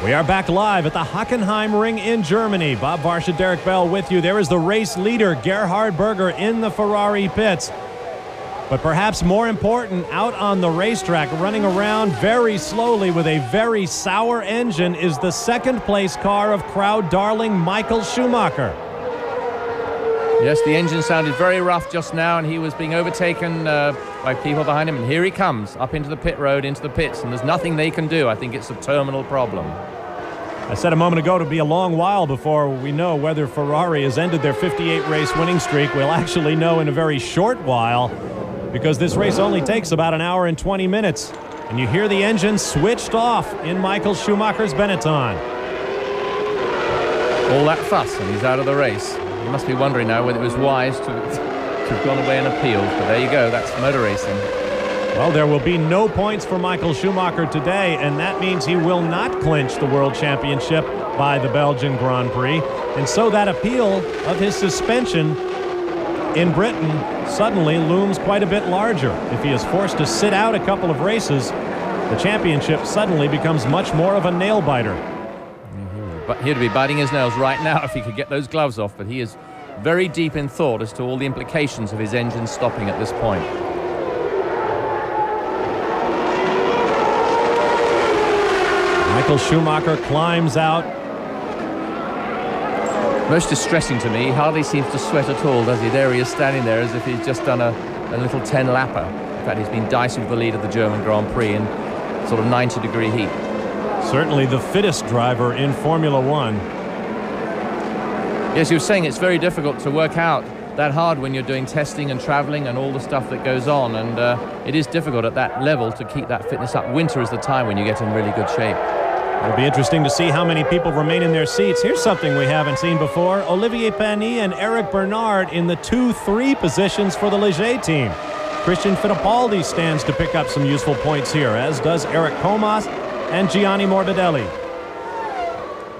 We are back live at the Hockenheim Ring in Germany. Bob Varsha, Derek Bell with you. There is the race leader, Gerhard Berger, in the Ferrari pits. But perhaps more important, out on the racetrack, running around very slowly with a very sour engine, is the second-place car of crowd darling Michael Schumacher. Yes, the engine sounded very rough just now, and he was being overtaken by people behind him. And here he comes, up into the pit road, into the pits, and there's nothing they can do. I think it's a terminal problem. I said a moment ago it'll be a long while before we know whether Ferrari has ended their 58-race winning streak. We'll actually know in a very short while, because this race only takes about an hour and 20 minutes. And you hear the engine switched off in Michael Schumacher's Benetton. All that fuss, and he's out of the race. You must be wondering now whether it was wise to have gone away and appealed. But there you go, that's motor racing. Well, there will be no points for Michael Schumacher today, and that means he will not clinch the World Championship by the Belgian Grand Prix. And so that appeal of his suspension in Britain suddenly looms quite a bit larger. If he is forced to sit out a couple of races, the championship suddenly becomes much more of a nail-biter. But he'd be biting his nails right now if he could get those gloves off, but he is very deep in thought as to all the implications of his engine stopping at this point. Michael Schumacher climbs out. Most distressing to me, he hardly seems to sweat at all, does he? There he is standing there as if he's just done a little 10-lapper. In fact, he's been dicing with the lead of the German Grand Prix in sort of 90-degree heat. Certainly the fittest driver in Formula One. Yes, you were saying it's very difficult to work out that hard when you're doing testing and traveling and all the stuff that goes on, and it is difficult at that level to keep that fitness up. Winter is the time when you get in really good shape. It'll be interesting to see how many people remain in their seats. Here's something we haven't seen before. Olivier Panis and Eric Bernard in the 2-3 positions for the Ligier team. Christian Fittipaldi stands to pick up some useful points here, as does Eric Comas and Gianni Morbidelli.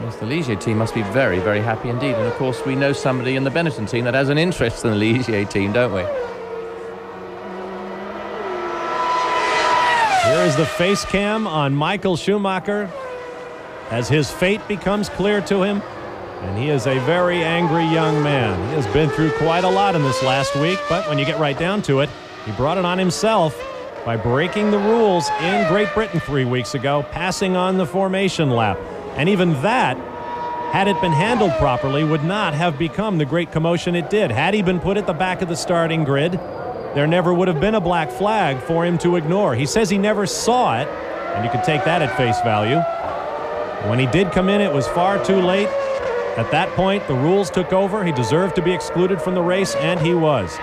Yes, the Ligier team must be very, very happy indeed. And of course, we know somebody in the Benetton team that has an interest in the Ligier team, don't we? Here is the face cam on Michael Schumacher as his fate becomes clear to him. And he is a very angry young man. He has been through quite a lot in this last week, but when you get right down to it, he brought it on himself by breaking the rules in Great Britain 3 weeks ago, passing on the formation lap. And even that, had it been handled properly, would not have become the great commotion it did. Had he been put at the back of the starting grid, there never would have been a black flag for him to ignore. He says he never saw it, and you can take that at face value. When he did come in, it was far too late. At that point, the rules took over. He deserved to be excluded from the race, and he was.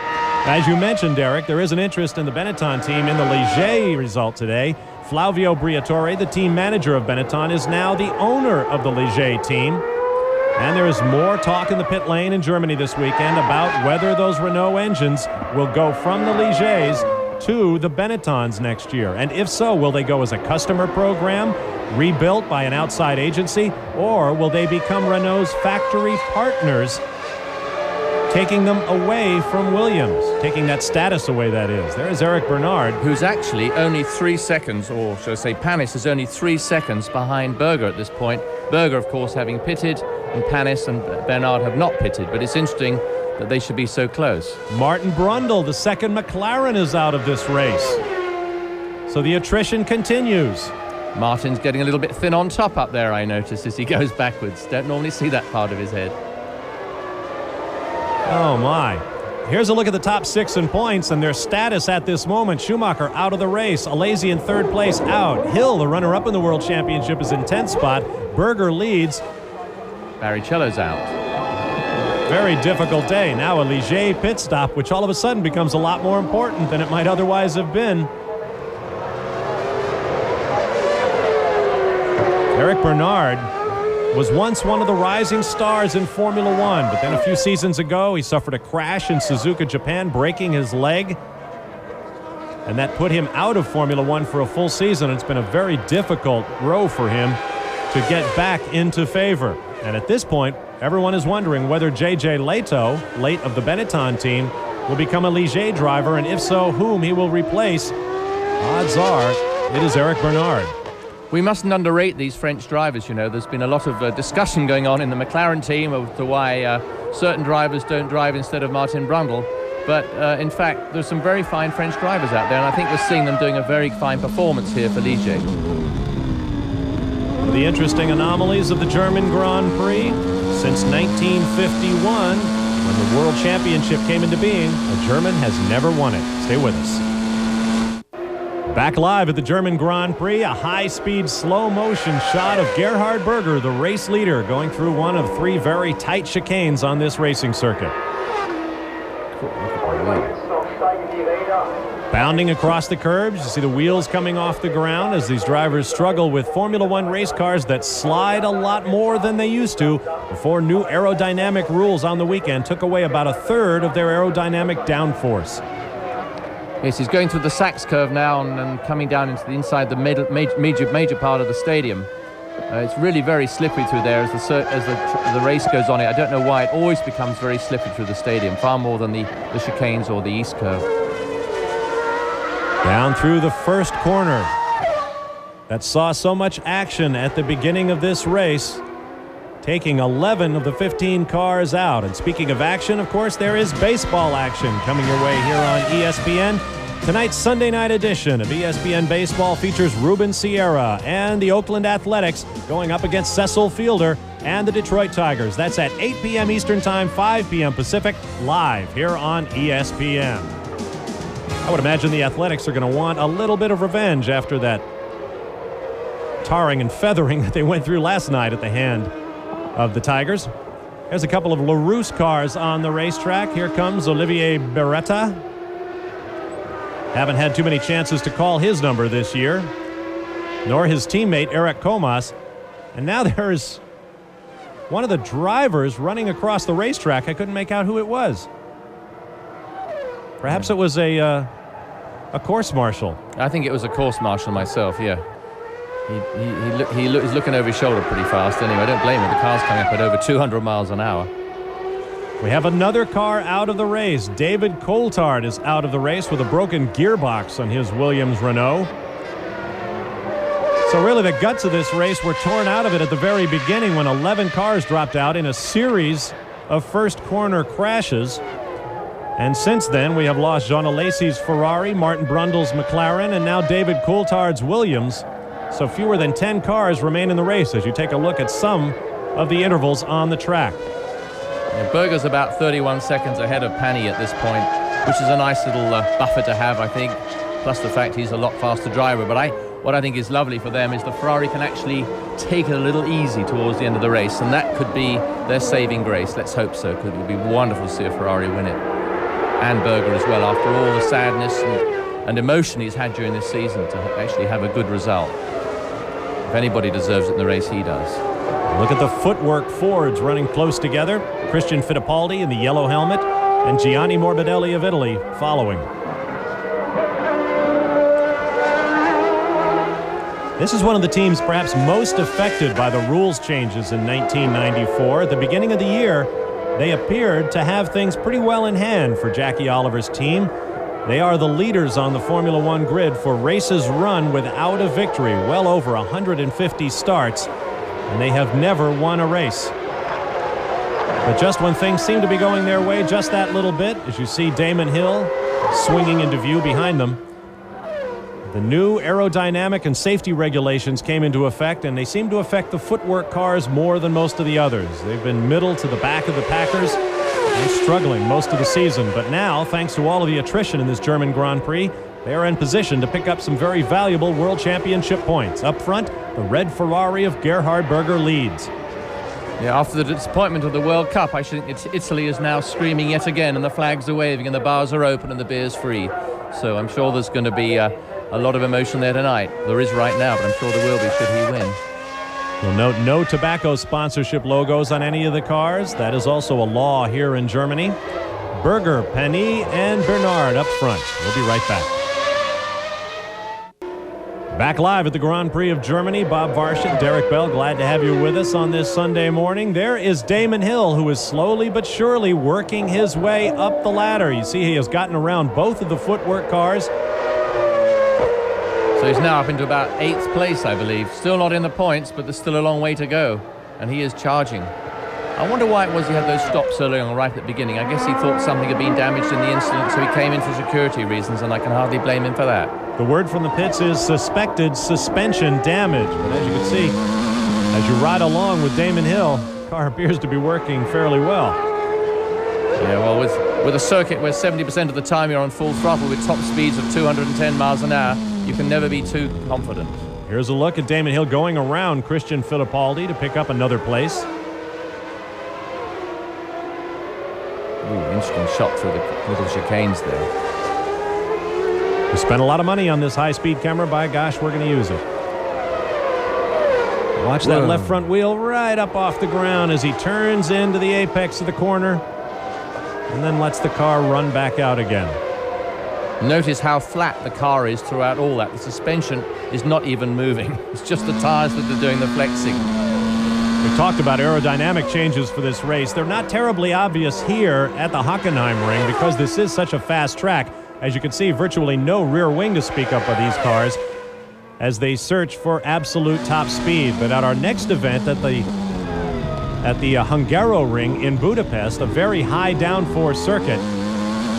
As you mentioned, Derek, there is an interest in the Benetton team in the Ligier result today. Flavio Briatore, the team manager of Benetton, is now the owner of the Ligier team. And there is more talk in the pit lane in Germany this weekend about whether those Renault engines will go from the Ligiers to the Benettons next year. And if so, will they go as a customer program, rebuilt by an outside agency, or will they become Renault's factory partners, taking them away from Williams, taking that status away, that is. There is Eric Bernard. Who's actually only 3 seconds, or shall I say Panis is only 3 seconds behind Berger at this point. Berger, of course, having pitted, and Panis and Bernard have not pitted, but it's interesting that they should be so close. Martin Brundle, the second McLaren, is out of this race. So the attrition continues. Martin's getting a little bit thin on top up there, I notice, as he goes backwards. Don't normally see that part of his head. Oh, my. Here's a look at the top 6 in points and their status at this moment. Schumacher out of the race. Alesi in third place, out. Hill, the runner-up in the World Championship, is in 10th spot. Berger leads. Barrichello's out. Very difficult day. Now a Ligier pit stop, which all of a sudden becomes a lot more important than it might otherwise have been. Eric Bernard was once one of the rising stars in Formula One, but then a few seasons ago he suffered a crash in Suzuka, Japan, breaking his leg, and that put him out of Formula One for a full season. It's been a very difficult row for him to get back into favor. And at this point, everyone is wondering whether J.J. Leto, late of the Benetton team, will become a Ligier driver, and if so, whom he will replace. Odds are it is Eric Bernard. We mustn't underrate these French drivers, you know. There's been a lot of discussion going on in the McLaren team as to why certain drivers don't drive instead of Martin Brundle. But in fact, there's some very fine French drivers out there, and I think we're seeing them doing a very fine performance here for Ligier. The interesting anomalies of the German Grand Prix. Since 1951, when the World Championship came into being, a German has never won it. Stay with us. Back live at the German Grand Prix, a high-speed, slow-motion shot of Gerhard Berger, the race leader, going through one of 3 very tight chicanes on this racing circuit. Bounding across the curbs, you see the wheels coming off the ground as these drivers struggle with Formula One race cars that slide a lot more than they used to before new aerodynamic rules on the weekend took away about a third of their aerodynamic downforce. Yes, he's going through the Sachs curve now and coming down into the inside the major part of the stadium. It's really very slippery through there as the race goes on. I don't know why it always becomes very slippery through the stadium, far more than the chicanes or the east curve. Down through the first corner that saw so much action at the beginning of this race, taking 11 of the 15 cars out. And speaking of action, of course, there is baseball action coming your way here on ESPN. Tonight's Sunday night edition of ESPN Baseball features Ruben Sierra and the Oakland Athletics going up against Cecil Fielder and the Detroit Tigers. That's at 8 p.m. Eastern Time, 5 p.m. Pacific, live here on ESPN. I would imagine the Athletics are going to want a little bit of revenge after that tarring and feathering that they went through last night at the hand of the Tigers. There's a couple of LaRousse cars on the racetrack. Here comes Olivier Beretta. Haven't had too many chances to call his number this year, nor his teammate Eric Comas. And now there's one of the drivers running across the racetrack. I couldn't make out who it was. Perhaps it was a course marshal. I think it was a course marshal myself, yeah. He's looking over his shoulder pretty fast anyway. I don't blame him. The car's coming up at over 200 miles an hour. We have another car out of the race. David Coulthard is out of the race with a broken gearbox on his Williams Renault. So really the guts of this race were torn out of it at the very beginning when 11 cars dropped out in a series of first corner crashes. And since then, we have lost Jean Alesi's Ferrari, Martin Brundle's McLaren, and now David Coulthard's Williams. So fewer than 10 cars remain in the race as you take a look at some of the intervals on the track. Yeah, Berger's about 31 seconds ahead of Pani at this point, which is a nice little buffer to have, I think, plus the fact he's a lot faster driver. But what I think is lovely for them is the Ferrari can actually take it a little easy towards the end of the race, and that could be their saving grace. Let's hope so, because it would be wonderful to see a Ferrari win it. And Berger as well, after all the sadness and emotion he's had during this season, to actually have a good result. If anybody deserves it in the race, he does. Look at the footwork Fords running close together. Christian Fittipaldi in the yellow helmet and Gianni Morbidelli of Italy following. This is one of the teams perhaps most affected by the rules changes in 1994. At the beginning of the year, they appeared to have things pretty well in hand for Jackie Oliver's team. They are the leaders on the Formula One grid for races run without a victory, well over 150 starts, and they have never won a race. But just when things seem to be going their way just that little bit, as you see Damon Hill swinging into view behind them, the new aerodynamic and safety regulations came into effect, and they seem to affect the footwork cars more than most of the others. They've been middle to the back of the Packers and struggling most of the season. But now, thanks to all of the attrition in this German Grand Prix, they are in position to pick up some very valuable World Championship points. Up front, the red Ferrari of Gerhard Berger leads. Yeah, after the disappointment of the World Cup, I think Italy is now screaming yet again, and the flags are waving, and the bars are open, and the beer's free. So I'm sure there's going to be a lot of emotion there tonight. There is right now, but I'm sure there will be should he win. You'll note no tobacco sponsorship logos on any of the cars. That is also a law here in Germany. Berger, Penny, and Bernard up front. We'll be right back. Back live at the Grand Prix of Germany. Bob Varsha, Derek Bell, glad to have you with us on this Sunday morning. There is Damon Hill, who is slowly but surely working his way up the ladder. You see he has gotten around both of the footwork cars. So he's now up into about 8th place, I believe. Still not in the points, but there's still a long way to go. And he is charging. I wonder why it was he had those stops early on right at the beginning. I guess he thought something had been damaged in the incident, so he came in for security reasons, and I can hardly blame him for that. The word from the pits is suspected suspension damage. But as you can see, as you ride along with Damon Hill, the car appears to be working fairly well. Yeah, well, with a circuit where 70% of the time you're on full throttle with top speeds of 210 miles an hour, you can never be too confident. Here's a look at Damon Hill going around Christian Fittipaldi to pick up another place. Ooh, interesting shot through the little chicanes there. We spent a lot of money on this high-speed camera. By gosh, we're going to use it. Watch that left front wheel right up off the ground as he turns into the apex of the corner and then lets the car run back out again. Notice how flat the car is throughout all that. The suspension is not even moving. It's just the tires that are doing the flexing. We talked about aerodynamic changes for this race. They're not terribly obvious here at the Hockenheim ring because this is such a fast track. As you can see, virtually no rear wing to speak up of these cars as they search for absolute top speed. But at our next event at the Hungaro ring in Budapest, a very high downforce circuit,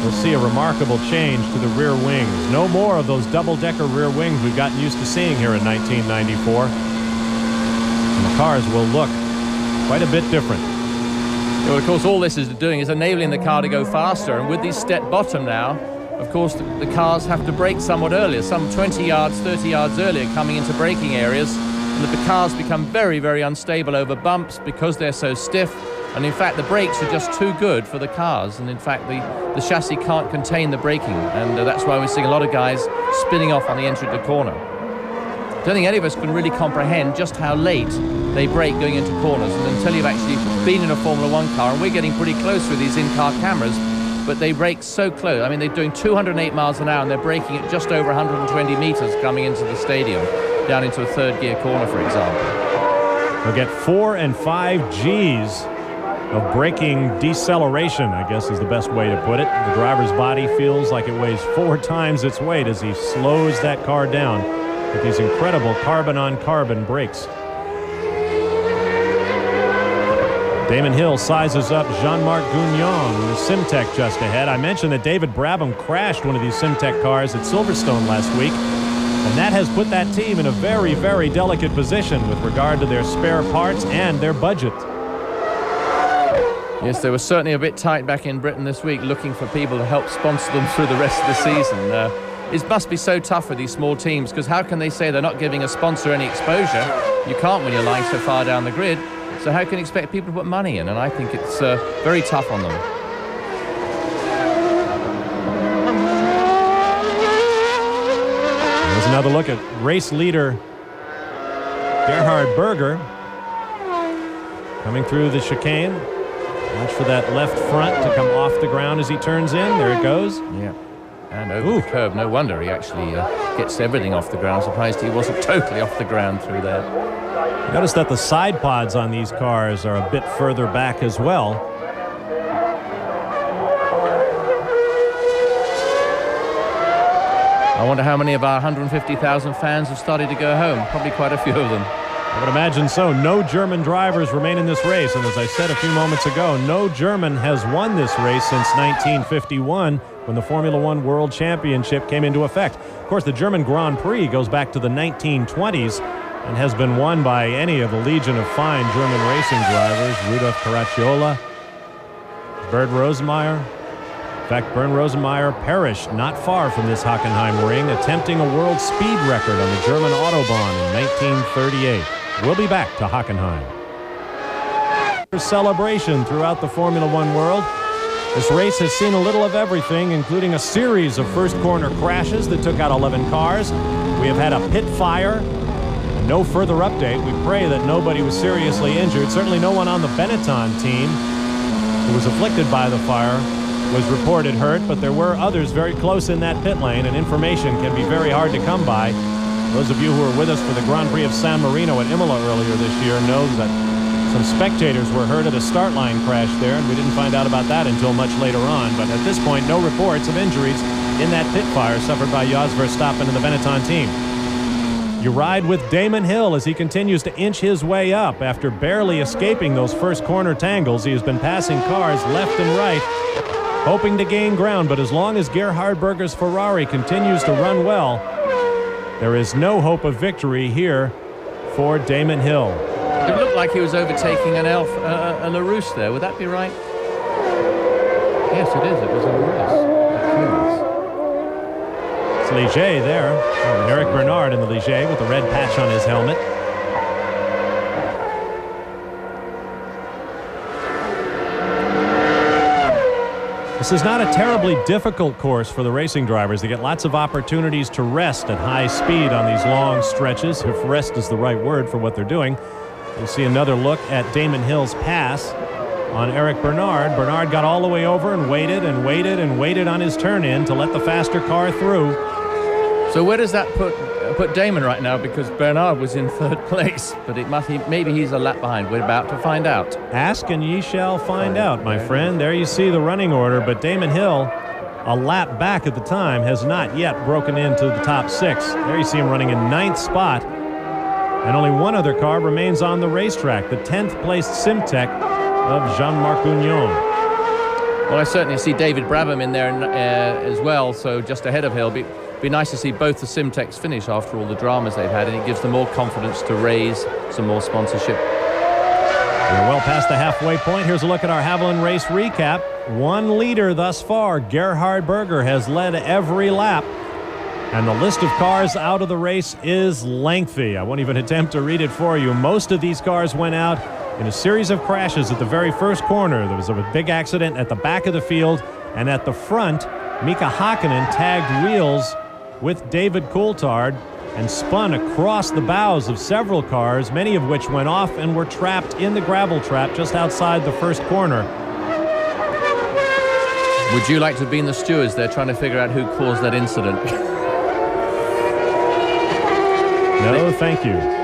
we'll see a remarkable change to the rear wings. No more of those double-decker rear wings we've gotten used to seeing here in 1994. And the cars will look quite a bit different. Well, of course, all this is doing is enabling the car to go faster. And with this step bottom now, of course, the cars have to brake somewhat earlier, some 20 yards, 30 yards earlier coming into braking areas. And the cars become very, very unstable over bumps because they're so stiff. And in fact, the brakes are just too good for the cars. And in fact, the chassis can't contain the braking. And that's why we're seeing a lot of guys spinning off on the entry to the corner. I don't think any of us can really comprehend just how late they brake going into corners. And until you've actually been in a Formula One car, and we're getting pretty close with these in-car cameras, but they brake so close. I mean, they're doing 208 miles an hour, and they're braking at just over 120 meters coming into the stadium, down into a third gear corner, for example. They'll get 4 and 5 Gs of braking deceleration, I guess is the best way to put it. The driver's body feels like it weighs 4 times its weight as he slows that car down with these incredible carbon-on-carbon brakes. Damon Hill sizes up Jean-Marc Gounon with Simtech just ahead. I mentioned that David Brabham crashed one of these Simtech cars at Silverstone last week, and that has put that team in a very, very delicate position with regard to their spare parts and their budget. Yes, they were certainly a bit tight back in Britain this week, looking for people to help sponsor them through the rest of the season. It must be so tough for these small teams, because how can they say they're not giving a sponsor any exposure? You can't when you're lying so far down the grid. So how can you expect people to put money in? And I think it's very tough on them. There's another look at race leader Gerhard Berger coming through the chicane. Watch for that left front to come off the ground as he turns in. There it goes. Yeah. And over the curb. No wonder he actually gets everything off the ground. Surprised he wasn't totally off the ground through there. Notice that the side pods on these cars are a bit further back as well. I wonder how many of our 150,000 fans have started to go home. Probably quite a few of them. I would imagine so. No German drivers remain in this race. And as I said a few moments ago, no German has won this race since 1951 when the Formula One World Championship came into effect. Of course, the German Grand Prix goes back to the 1920s and has been won by any of the legion of fine German racing drivers, Rudolf Caracciola, Bernd Rosenmeier. In fact, Bernd Rosenmeier perished not far from this Hockenheim ring, attempting a world speed record on the German Autobahn in 1938. We'll be back to Hockenheim. Celebration throughout the Formula One world. This race has seen a little of everything, including a series of first corner crashes that took out 11 cars. We have had a pit fire, No further update. We pray that nobody was seriously injured. Certainly no one on the Benetton team who was afflicted by the fire was reported hurt, but there were others very close in that pit lane, and information can be very hard to come by. Those of you who were with us for the Grand Prix of San Marino at Imola earlier this year know that some spectators were hurt at a start line crash there, and we didn't find out about that until much later on. But at this point, no reports of injuries in that pit fire suffered by Jos Verstappen and the Benetton team. You ride with Damon Hill as he continues to inch his way up. After barely escaping those first corner tangles, he has been passing cars left and right, hoping to gain ground. But as long as Gerhard Berger's Ferrari continues to run well, there is no hope of victory here for Damon Hill. It looked like he was overtaking an LaRousse there. Would that be right? Yes, it is. It was a LaRousse. It's Ligier there. Oh, Eric Bernard in the Ligier with the red patch on his helmet. This is not a terribly difficult course for the racing drivers. They get lots of opportunities to rest at high speed on these long stretches, if rest is the right word for what they're doing. You'll see another look at Damon Hill's pass on Eric Bernard. Bernard got all the way over and waited and waited and waited on his turn-in to let the faster car through. So where does that put Damon right now? Because Bernard was in third place, but maybe he's a lap behind. We're about to find out. Ask and ye shall find out, my friend. There you see the running order, but Damon Hill, a lap back at the time, has not yet broken into the top 6. There you see him running in 9th spot, and only one other car remains on the racetrack, the 10th placed Simtech of Jean-Marc Gugnon. Well, I certainly see David Brabham in there as well, so just ahead of Hill. Be nice to see both the Simtechs finish after all the dramas they've had, and it gives them more confidence to raise some more sponsorship. We're well past the halfway point. Here's a look at our Haviland race recap. 1 leader thus far. Gerhard Berger has led every lap, and the list of cars out of the race is lengthy. I won't even attempt to read it for you. Most of these cars went out in a series of crashes at the very first corner. There was a big accident at the back of the field, and at the front, Mika Hakkinen tagged wheels with David Coulthard and spun across the bows of several cars, many of which went off and were trapped in the gravel trap just outside the first corner. Would you like to be in the stewards there trying to figure out who caused that incident? No, thank you.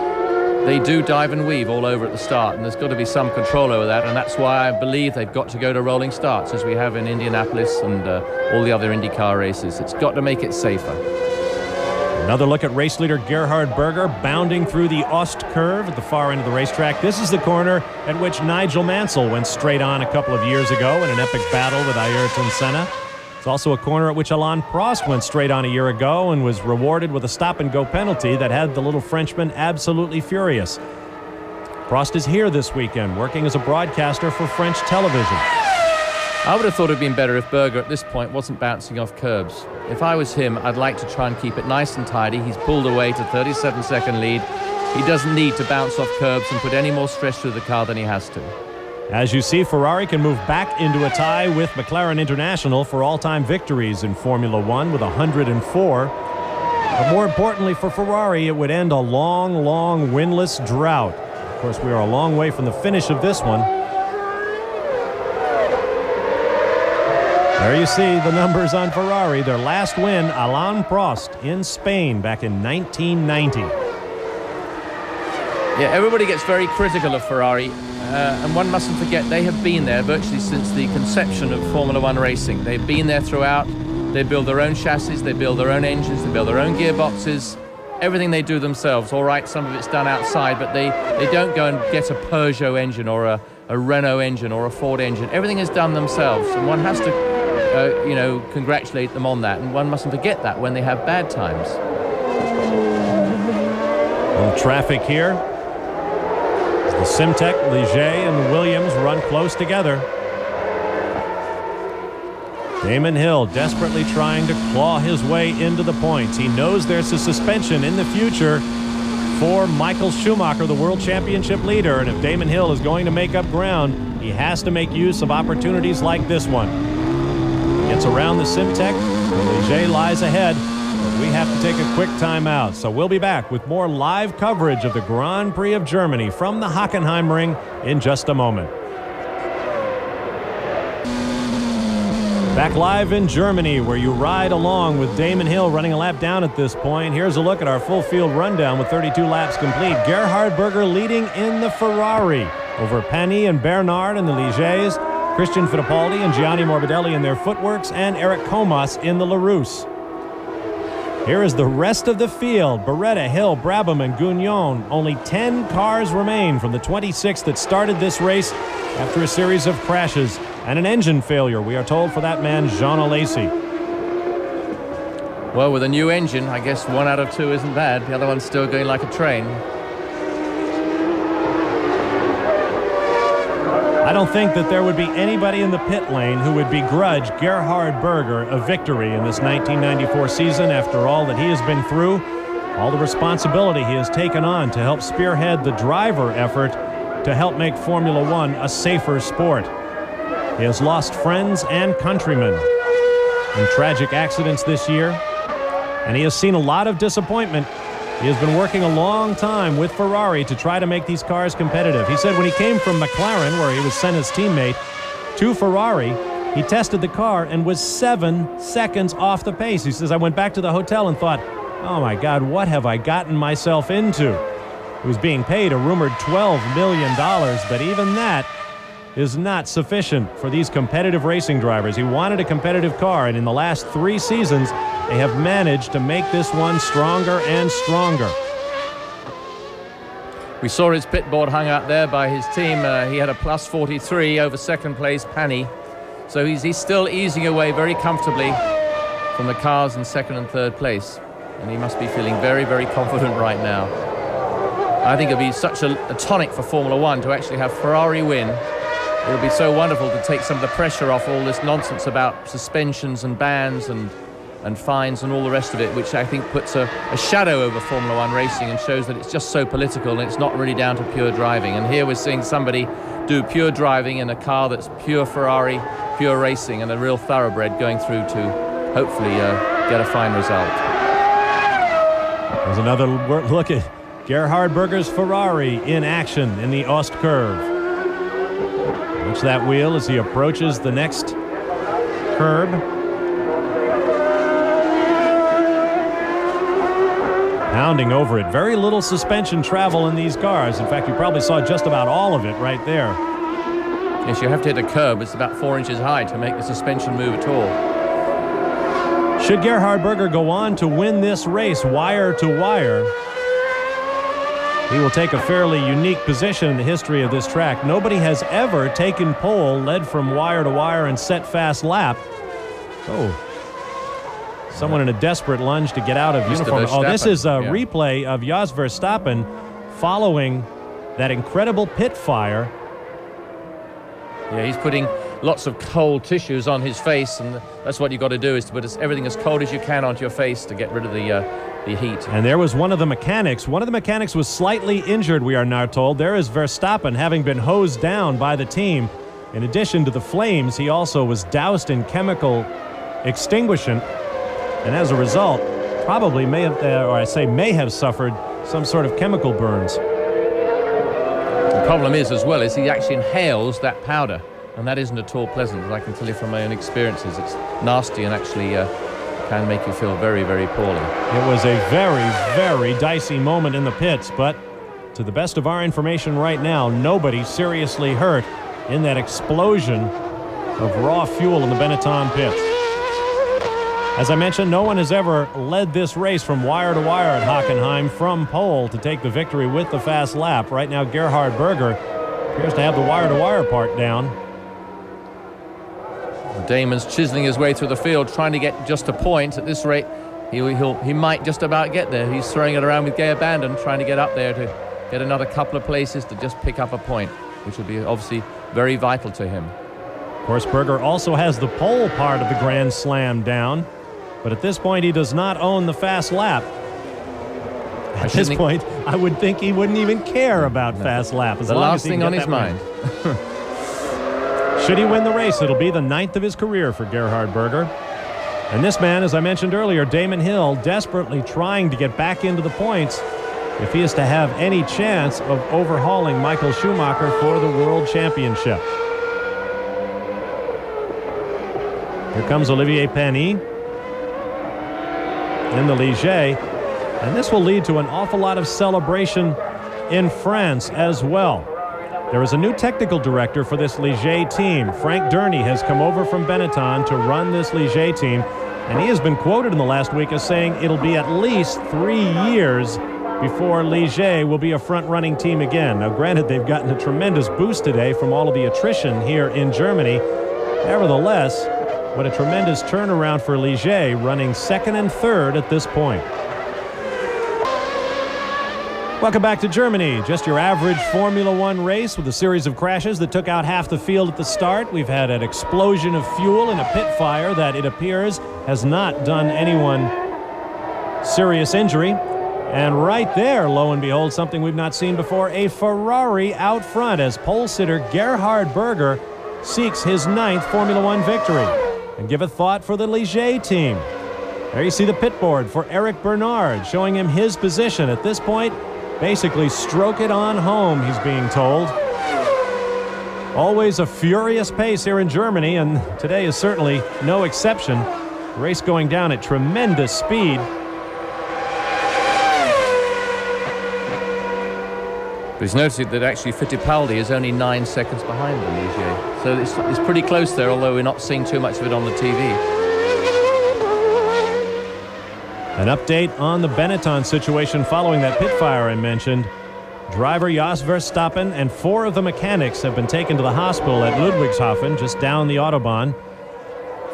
They do dive and weave all over at the start, and there's got to be some control over that, and that's why I believe they've got to go to rolling starts, as we have in Indianapolis and all the other IndyCar races. It's got to make it safer. Another look at race leader Gerhard Berger bounding through the Ost curve at the far end of the racetrack. This is the corner at which Nigel Mansell went straight on a couple of years ago in an epic battle with Ayrton Senna. It's also a corner at which Alain Prost went straight on a year ago and was rewarded with a stop-and-go penalty that had the little Frenchman absolutely furious. Prost is here this weekend, working as a broadcaster for French television. I would have thought it would have been better if Berger at this point wasn't bouncing off curbs. If I was him, I'd like to try and keep it nice and tidy. He's pulled away to 37-second lead. He doesn't need to bounce off curbs and put any more stress through the car than he has to. As you see, Ferrari can move back into a tie with McLaren International for all-time victories in Formula One with 104. But more importantly for Ferrari, it would end a long, long winless drought. Of course, we are a long way from the finish of this one. There you see the numbers on Ferrari. Their last win, Alain Prost in Spain back in 1990. Yeah, everybody gets very critical of Ferrari, and one mustn't forget they have been there virtually since the conception of Formula One racing. They've been there throughout. They build their own chassis, they build their own engines, they build their own gearboxes. Everything they do themselves. All right, some of it's done outside, but they don't go and get a Peugeot engine or a Renault engine or a Ford engine. Everything is done themselves, and one has to congratulate them on that, and one mustn't forget that when they have bad times. A little traffic here. The Simtech, Ligier, and Williams run close together. Damon Hill desperately trying to claw his way into the points. He knows there's a suspension in the future for Michael Schumacher, the World Championship leader, and if Damon Hill is going to make up ground, he has to make use of opportunities like this one. Gets around the Simtech, and Ligier lies ahead. we have to take a quick timeout. So we'll be back with more live coverage of the Grand Prix of Germany from the Hockenheim ring in just a moment. Back live in Germany, where you ride along with Damon Hill running a lap down at this point. Here's a look at our full field rundown with 32 laps complete. Gerhard Berger leading in the Ferrari over Pani and Bernard in the Ligets, Christian Fittipaldi and Gianni Morbidelli in their Footworks, and Eric Comas in the Larousse. Here is the rest of the field. Beretta, Hill, Brabham, and Gugnon. Only 10 cars remain from the 26 that started this race after a series of crashes and an engine failure, we are told, for that man, Jean Alesi. Well, with a new engine, I guess 1 out of 2 isn't bad. The other one's still going like a train. I don't think that there would be anybody in the pit lane who would begrudge Gerhard Berger a victory in this 1994 season after all that he has been through, all the responsibility he has taken on to help spearhead the driver effort to help make Formula One a safer sport. He has lost friends and countrymen in tragic accidents this year, and he has seen a lot of disappointment. He has been working a long time with Ferrari to try to make these cars competitive. He said when he came from McLaren, where he was Senna's teammate, to Ferrari, he tested the car and was 7 seconds off the pace. He says, I went back to the hotel and thought, oh my God, what have I gotten myself into? He was being paid a rumored $12 million, but even that is not sufficient for these competitive racing drivers. He wanted a competitive car, and in the last 3 seasons, they have managed to make this one stronger and stronger. We saw his pit board hung out there by his team. He had a plus 43 over second place Pani. So he's still easing away very comfortably from the cars in second and third place. And he must be feeling very, very confident right now. I think it'll be such a tonic for Formula One to actually have Ferrari win. It would be so wonderful to take some of the pressure off all this nonsense about suspensions and bans and fines and all the rest of it, which I think puts a shadow over Formula One racing and shows that it's just so political and it's not really down to pure driving. And here we're seeing somebody do pure driving in a car that's pure Ferrari, pure racing, and a real thoroughbred going through to hopefully get a fine result. There's another look at Gerhard Berger's Ferrari in action in the Ostkurve. Watch that wheel as he approaches the next curb. Pounding over it. Very little suspension travel in these cars. In fact, you probably saw just about all of it right there. Yes, you have to hit a curb. It's about 4 inches high to make the suspension move at all. Should Gerhard Berger go on to win this race wire to wire, he will take a fairly unique position in the history of this track. Nobody has ever taken pole, led from wire to wire, and set fast lap. Oh. Someone in a desperate lunge to get out of uniform. Oh, this is a replay of Jos Verstappen following that incredible pit fire. Yeah, he's putting lots of cold tissues on his face, and that's what you've got to do, is to put everything as cold as you can onto your face to get rid of the heat. And there was one of the mechanics. One of the mechanics was slightly injured, we are now told. There is Verstappen having been hosed down by the team. In addition to the flames, he also was doused in chemical extinguishant, and as a result, probably may have suffered some sort of chemical burns. The problem is, as well, is he actually inhales that powder, and that isn't at all pleasant, as I can tell you from my own experiences. It's nasty and actually can make you feel very, very poorly. It was a very, very dicey moment in the pits, but to the best of our information right now, nobody seriously hurt in that explosion of raw fuel in the Benetton pits. As I mentioned, no one has ever led this race from wire to wire at Hockenheim from pole to take the victory with the fast lap. Right now, Gerhard Berger appears to have the wire to wire part down. Damon's chiseling his way through the field, trying to get just a point. At this rate, he might just about get there. He's throwing it around with gay abandon, trying to get up there to get another couple of places to just pick up a point, which will be obviously very vital to him. Of course, Berger also has the pole part of the Grand Slam down, but at this point, he does not own the fast lap. At this point, I would think he wouldn't even care about fast lap. The last thing on his mind. Should he win the race, it'll be the 9th of his career for Gerhard Berger. And this man, as I mentioned earlier, Damon Hill, desperately trying to get back into the points if he is to have any chance of overhauling Michael Schumacher for the World Championship. Here comes Olivier Panis in the Ligier, and this will lead to an awful lot of celebration in France as well. There is a new technical director for this Ligier team. Frank Durney has come over from Benetton to run this Ligier team, and he has been quoted in the last week as saying it'll be at least 3 years before Ligier will be a front-running team again. Now, granted, they've gotten a tremendous boost today from all of the attrition here in Germany. Nevertheless, what a tremendous turnaround for Ligier, running second and third at this point. Welcome back to Germany. Just your average Formula One race with a series of crashes that took out half the field at the start. We've had an explosion of fuel in a pit fire that it appears has not done anyone serious injury. And right there, lo and behold, something we've not seen before, a Ferrari out front as pole sitter Gerhard Berger seeks his 9th Formula One victory. And give a thought for the Ligier team. There you see the pit board for Eric Bernard, showing him his position at this point. Basically, stroke it on home, he's being told. Always a furious pace here in Germany, and today is certainly no exception. The race going down at tremendous speed. But he's noticed that actually Fittipaldi is only 9 seconds behind the Ligier. So it's pretty close there, although we're not seeing too much of it on the TV. An update on the Benetton situation following that pit fire I mentioned. Driver Jos Verstappen and 4 of the mechanics have been taken to the hospital at Ludwigshafen, just down the Autobahn,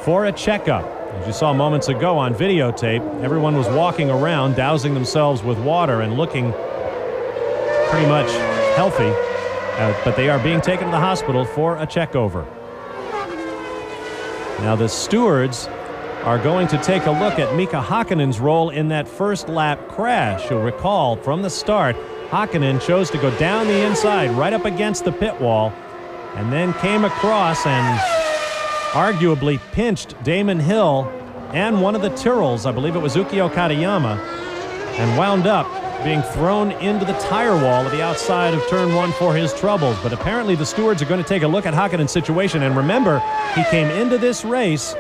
for a checkup. As you saw moments ago on videotape, everyone was walking around, dousing themselves with water and looking pretty much healthy, but they are being taken to the hospital for a checkover. Now the stewards are going to take a look at Mika Häkkinen's role in that first lap crash. You'll recall from the start, Häkkinen chose to go down the inside right up against the pit wall and then came across and arguably pinched Damon Hill and one of the Tyrrells, I believe it was Ukio Katayama, and wound up being thrown into the tire wall at the outside of turn 1 for his troubles. But apparently the stewards are going to take a look at Häkkinen's situation, and remember, he came into this race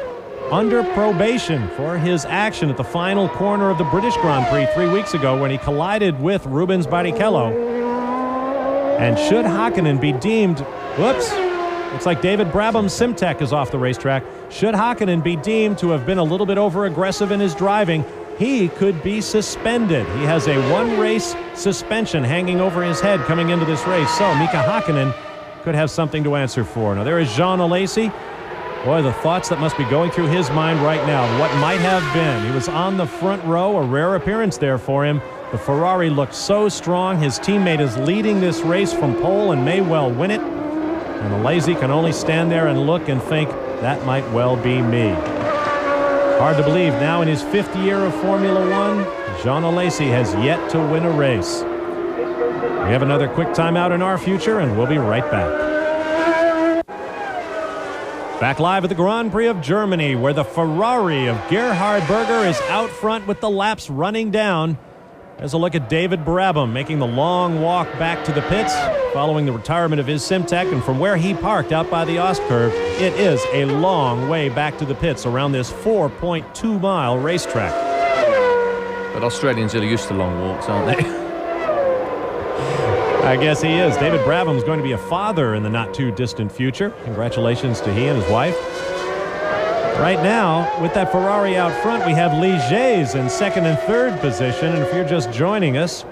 under probation for his action at the final corner of the British Grand Prix 3 weeks ago when he collided with Rubens Barrichello. And should Häkkinen be deemed, whoops, looks like David Brabham's Simtek is off the racetrack. Should Häkkinen be deemed to have been a little bit over-aggressive in his driving, he could be suspended. He has a 1-race suspension hanging over his head coming into this race. So Mika Häkkinen could have something to answer for. Now there is Jean Alesi. Boy, the thoughts that must be going through his mind right now. What might have been. He was on the front row, a rare appearance there for him. The Ferrari looked so strong. His teammate is leading this race from pole and may well win it. And Alesi can only stand there and look and think, that might well be me. Hard to believe now in his 5th year of Formula One, Jean Alesi has yet to win a race. We have another quick timeout in our future, and we'll be right back. Back live at the Grand Prix of Germany, where the Ferrari of Gerhard Berger is out front with the laps running down. There's a look at David Brabham making the long walk back to the pits following the retirement of his Simtek, and from where he parked out by the Ostkurve, it is a long way back to the pits around this 4.2-mile racetrack. But Australians are used to long walks, aren't they? I guess he is. David Brabham is going to be a father in the not-too-distant future. Congratulations to he and his wife. Right now, with that Ferrari out front, we have Ligier's in 2nd and 3rd position. And if you're just joining us,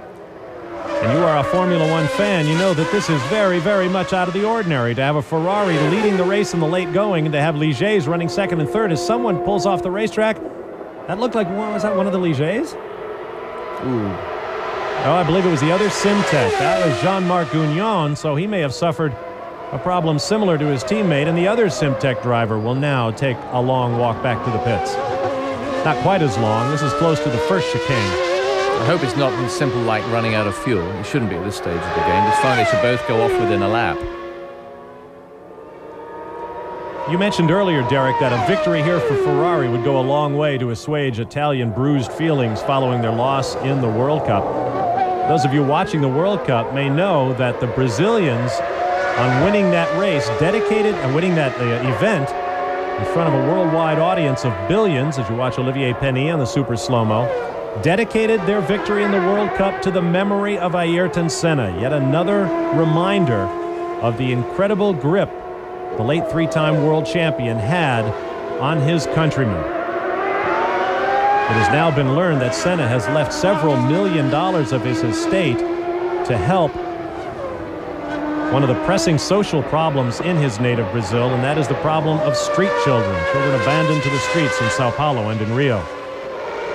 and you are a Formula One fan, you know that this is very, very much out of the ordinary to have a Ferrari leading the race in the late going and to have Ligier's running 2nd and 3rd as someone pulls off the racetrack. That looked like, was that one of the Ligier's? Ooh. Oh, I believe it was the other Simtek. That was Jean-Marc Gounon, so he may have suffered a problem similar to his teammate, and the other Simtek driver will now take a long walk back to the pits. Not quite as long. This is close to the first chicane. I hope it's not simple like running out of fuel. It shouldn't be at this stage of the game. It's fine they should both go off within a lap. You mentioned earlier, Derek, that a victory here for Ferrari would go a long way to assuage Italian bruised feelings following their loss in the World Cup. Those of you watching the World Cup may know that the Brazilians, on winning that race, dedicated and winning that event in front of a worldwide audience of billions, as you watch Olivier Panis on the super slow-mo, dedicated their victory in the World Cup to the memory of Ayrton Senna. Yet another reminder of the incredible grip the late three-time world champion had on his countrymen. It has now been learned that Senna has left several $1 million of his estate to help one of the pressing social problems in his native Brazil, and that is the problem of street children abandoned to the streets in Sao Paulo and in Rio.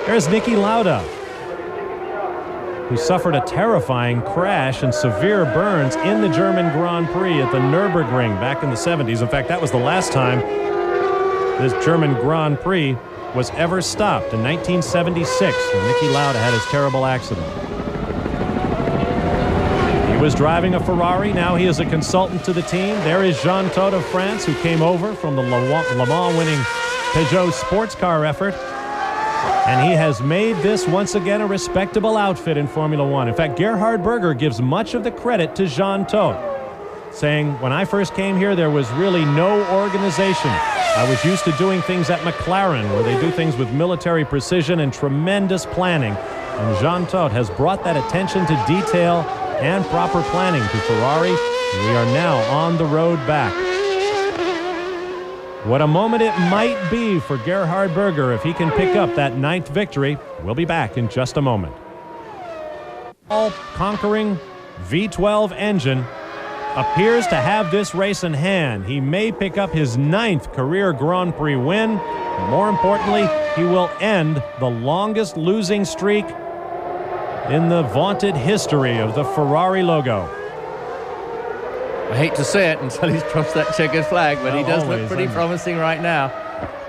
There's Niki Lauda, who suffered a terrifying crash and severe burns in the German Grand Prix at the Nürburgring back in the 70s. In fact, that was the last time this German Grand Prix was ever stopped, in 1976, when Niki Lauda had his terrible accident. He was driving a Ferrari. Now he is a consultant to the team. There is Jean Todt of France, who came over from the Le Mans winning Peugeot sports car effort. And he has made this once again a respectable outfit in Formula One. In fact, Gerhard Berger gives much of the credit to Jean Todt, saying, when I first came here, there was really no organization. I was used to doing things at McLaren, where they do things with military precision and tremendous planning. And Jean Todt has brought that attention to detail and proper planning to Ferrari. We are now on the road back. What a moment it might be for Gerhard Berger if he can pick up that 9th victory. We'll be back in just a moment. All-conquering V12 engine appears to have this race in hand. He may pick up his 9th career Grand Prix win. More importantly, he will end the longest losing streak in the vaunted history of the Ferrari logo. I hate to say it until he's crossed that checkered flag, but he does look pretty promising right now.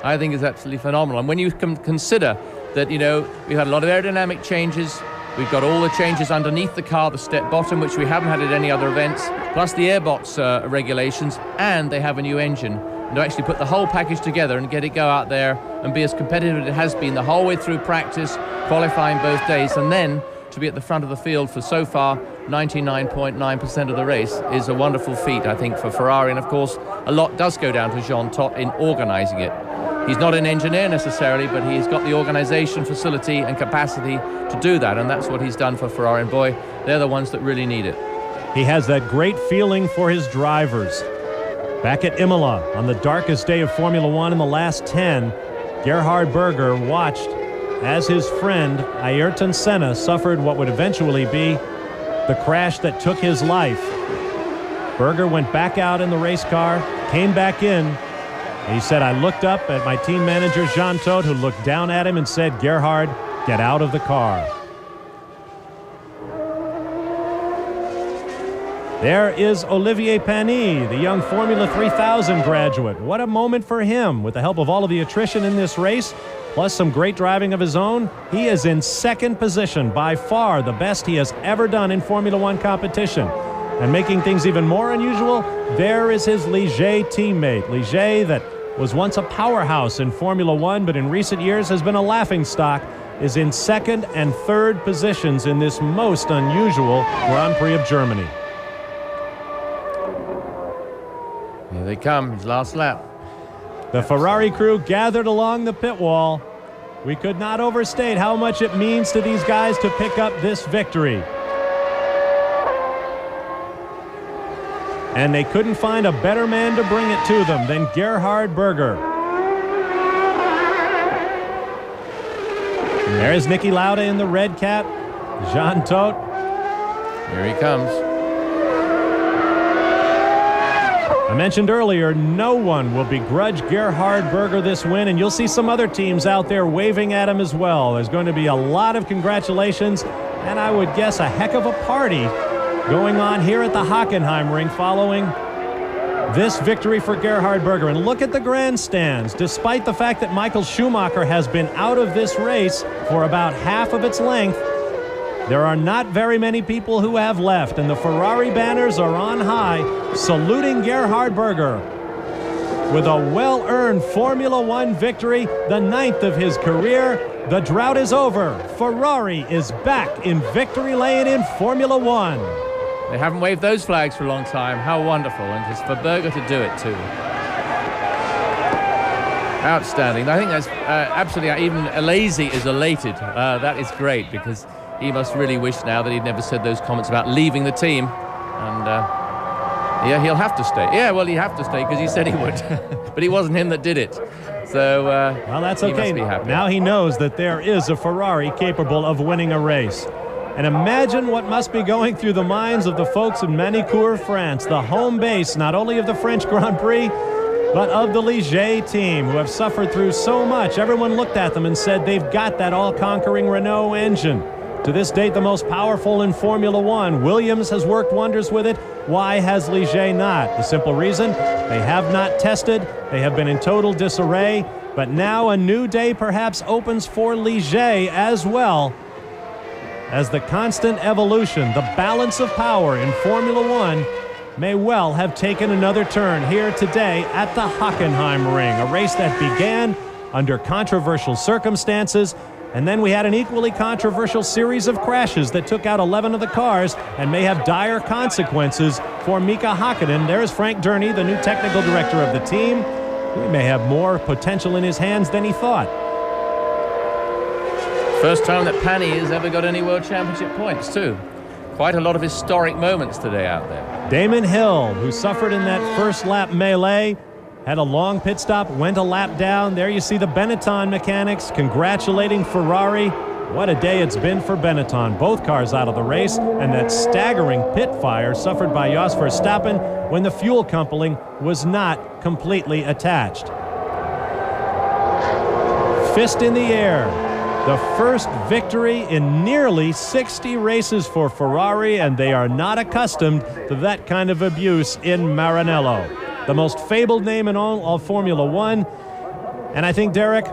I think it's absolutely phenomenal. And when you can consider that, we've had a lot of aerodynamic changes. We've got all the changes underneath the car, the step bottom, which we haven't had at any other events, plus the airbox regulations, and they have a new engine. And to actually put the whole package together and get it go out there and be as competitive as it has been the whole way through practice, qualifying both days, and then to be at the front of the field for so far 99.9% of the race is a wonderful feat, I think, for Ferrari. And of course, a lot does go down to Jean Todt in organizing it. He's not an engineer necessarily, but he's got the organization, facility and capacity to do that, and that's what he's done for Ferrari. And boy, they're the ones that really need it. He has that great feeling for his drivers. Back at Imola, on the darkest day of Formula One in the last 10, Gerhard Berger watched as his friend Ayrton Senna suffered what would eventually be the crash that took his life. Berger went back out in the race car, came back in, and he said, I looked up at my team manager, Jean Todt, who looked down at him and said, Gerhard, get out of the car. There is Olivier Panis, the young Formula 3000 graduate. What a moment for him. With the help of all of the attrition in this race, plus some great driving of his own, he is in second position, by far the best he has ever done in Formula One competition. And making things even more unusual, there is his Ligier teammate. Ligier, that was once a powerhouse in Formula One, but in recent years has been a laughingstock, is in second and third positions in this most unusual Grand Prix of Germany. Here they come, his last lap. The Ferrari crew gathered along the pit wall. We could not overstate how much it means to these guys to pick up this victory. And they couldn't find a better man to bring it to them than Gerhard Berger. There is Niki Lauda in the red cap. Jean Todt. Here he comes. I mentioned earlier, no one will begrudge Gerhard Berger this win, and you'll see some other teams out there waving at him as well. There's going to be a lot of congratulations, and I would guess a heck of a party going on here at the Hockenheimring following this victory for Gerhard Berger. And look at the grandstands. Despite the fact that Michael Schumacher has been out of this race for about half of its length, there are not very many people who have left, and the Ferrari banners are on high, saluting Gerhard Berger. with a well-earned Formula One victory, the 9th of his career. The drought is over. Ferrari is back in victory lane in Formula One. They haven't waved those flags for a long time. How wonderful. And it's for Berger to do it too. Outstanding. I think that's absolutely, even Alesi is elated. That is great, because he must really wish now that he'd never said those comments about leaving the team. And yeah, he'll have to stay. Yeah, well, he'd have to stay because he said he would. But it wasn't him that did it. So well, that's okay. He must be happy. Now he knows that there is a Ferrari capable of winning a race. And imagine what must be going through the minds of the folks in Manicourt, France, the home base not only of the French Grand Prix, but of the Ligier team, who have suffered through so much. Everyone looked at them and said they've got that all-conquering Renault engine. To this date, the most powerful in Formula One. Williams has worked wonders with it. Why has Ligier not? The simple reason, they have not tested. They have been in total disarray. But now a new day perhaps opens for Ligier as well, as the constant evolution, the balance of power in Formula One may well have taken another turn here today at the Hockenheim Ring, a race that began under controversial circumstances, and then we had an equally controversial series of crashes that took out 11 of the cars and may have dire consequences for Mika Hakkinen. There's Frank Durney, the new technical director of the team. He may have more potential in his hands than he thought. First time that Pani has ever got any World Championship points, too. Quite a lot of historic moments today out there. Damon Hill, who suffered in that first lap melee, had a long pit stop, went a lap down. There you see the Benetton mechanics congratulating Ferrari. What a day it's been for Benetton. Both cars out of the race, and that staggering pit fire suffered by Jos Verstappen when the fuel coupling was not completely attached. Fist in the air. The first victory in nearly 60 races for Ferrari, and they are not accustomed to that kind of abuse in Maranello. The most fabled name in all of Formula One. And I think, Derek,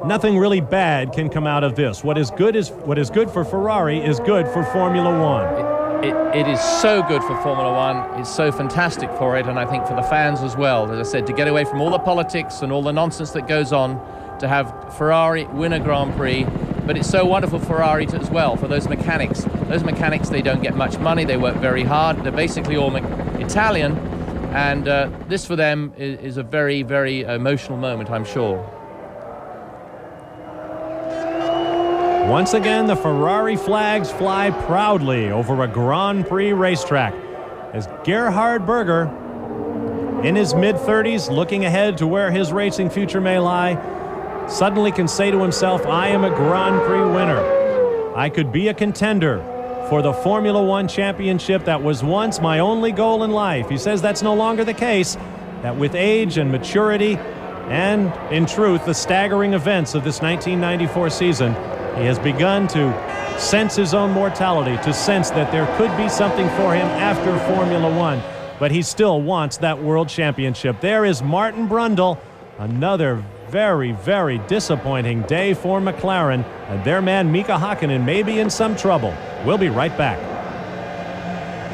nothing really bad can come out of this. What is good for Ferrari is good for Formula One. It is so good for Formula One. It's so fantastic for it, and I think for the fans as well. As I said, to get away from all the politics and all the nonsense that goes on, to have Ferrari win a Grand Prix. But it's so wonderful for Ferrari as well, for those mechanics. Those mechanics, they don't get much money. They work very hard. They're basically all Italian. And this for them is a very, very emotional moment, I'm sure. Once again, the Ferrari flags fly proudly over a Grand Prix racetrack as Gerhard Berger, in his mid-30s, looking ahead to where his racing future may lie, suddenly can say to himself, I am a Grand Prix winner. I could be a contender for the Formula One championship that was once my only goal in life. He says that's no longer the case, that with age and maturity and, in truth, the staggering events of this 1994 season, he has begun to sense his own mortality, to sense that there could be something for him after Formula One, but he still wants that world championship. There is Martin Brundle, another very, very disappointing day for McLaren, and their man Mika Hakkinen may be in some trouble. We'll be right back.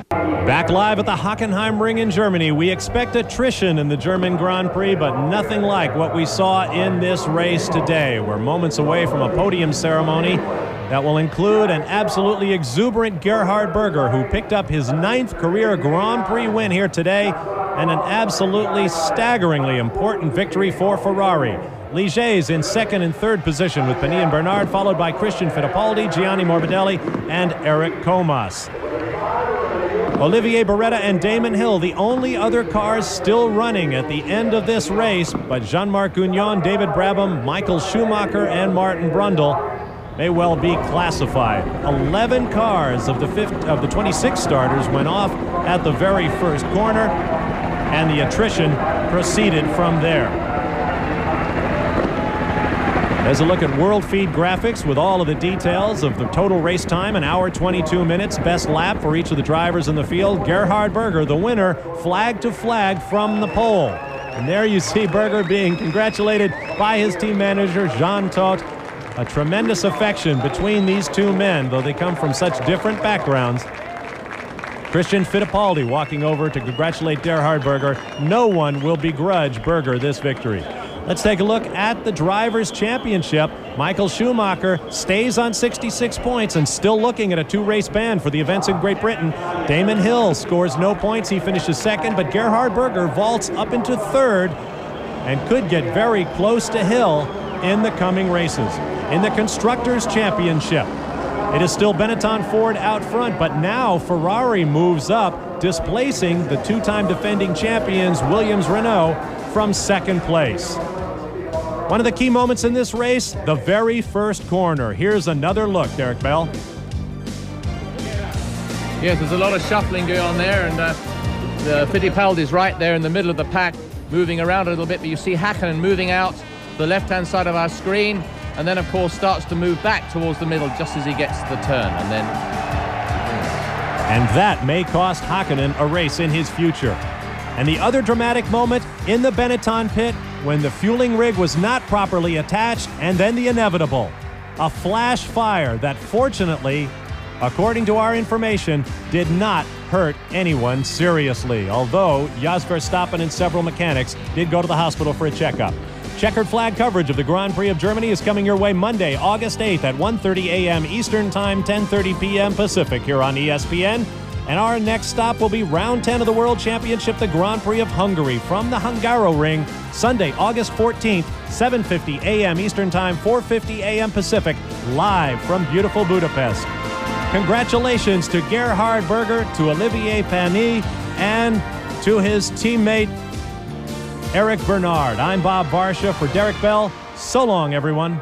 Back live at the Hockenheim Ring in Germany. We expect attrition in the German Grand Prix, but nothing like what we saw in this race today. We're moments away from a podium ceremony that will include an absolutely exuberant Gerhard Berger, who picked up his 9th career Grand Prix win here today, and an absolutely staggeringly important victory for Ferrari. Ligier's in second and third position with Penny and Bernard, followed by Christian Fittipaldi, Gianni Morbidelli, and Eric Comas. Olivier Beretta and Damon Hill, the only other cars still running at the end of this race, but Jean-Marc Gagnon, David Brabham, Michael Schumacher, and Martin Brundle may well be classified. 11 cars of the 26 starters went off at the very first corner, and the attrition proceeded from there. As a look at World Feed graphics with all of the details of the total race time, an hour 22 minutes, best lap for each of the drivers in the field. Gerhard Berger, the winner, flag to flag from the pole. And there you see Berger being congratulated by his team manager, Jean Todt. A tremendous affection between these two men, though they come from such different backgrounds. Christian Fittipaldi walking over to congratulate Gerhard Berger. No one will begrudge Berger this victory. Let's take a look at the Drivers' Championship. Michael Schumacher stays on 66 points and still looking at a 2-race ban for the events in Great Britain. Damon Hill scores no points. He finishes second, but Gerhard Berger vaults up into third and could get very close to Hill in the coming races. In the Constructors' Championship, it is still Benetton Ford out front, but now Ferrari moves up, displacing the two-time defending champions Williams-Renault from second place. One of the key moments in this race, the very first corner. Here's another look, Derek Bell. Yes, there's a lot of shuffling going on there, and Fittipaldi's right there in the middle of the pack, moving around a little bit, but you see Hakkinen moving out to the left-hand side of our screen, and then, of course, starts to move back towards the middle just as he gets to the turn, and then... And that may cost Hakkinen a race in his future. And the other dramatic moment in the Benetton pit, when the fueling rig was not properly attached, and then the inevitable, a flash fire that fortunately, according to our information, did not hurt anyone seriously, although Jos Verstappen and several mechanics did go to the hospital for a checkup. Checkered flag coverage of the Grand Prix of Germany is coming your way Monday, August 8th at 1:30 a.m. Eastern Time, 10:30 p.m. Pacific here on ESPN. And our next stop will be Round 10 of the World Championship, the Grand Prix of Hungary, from the Hungaroring, Sunday, August 14th, 7:50 a.m. Eastern Time, 4:50 a.m. Pacific, live from beautiful Budapest. Congratulations to Gerhard Berger, to Olivier Panis, and to his teammate, Eric Bernard. I'm Bob Varsha for Derek Bell. So long, everyone.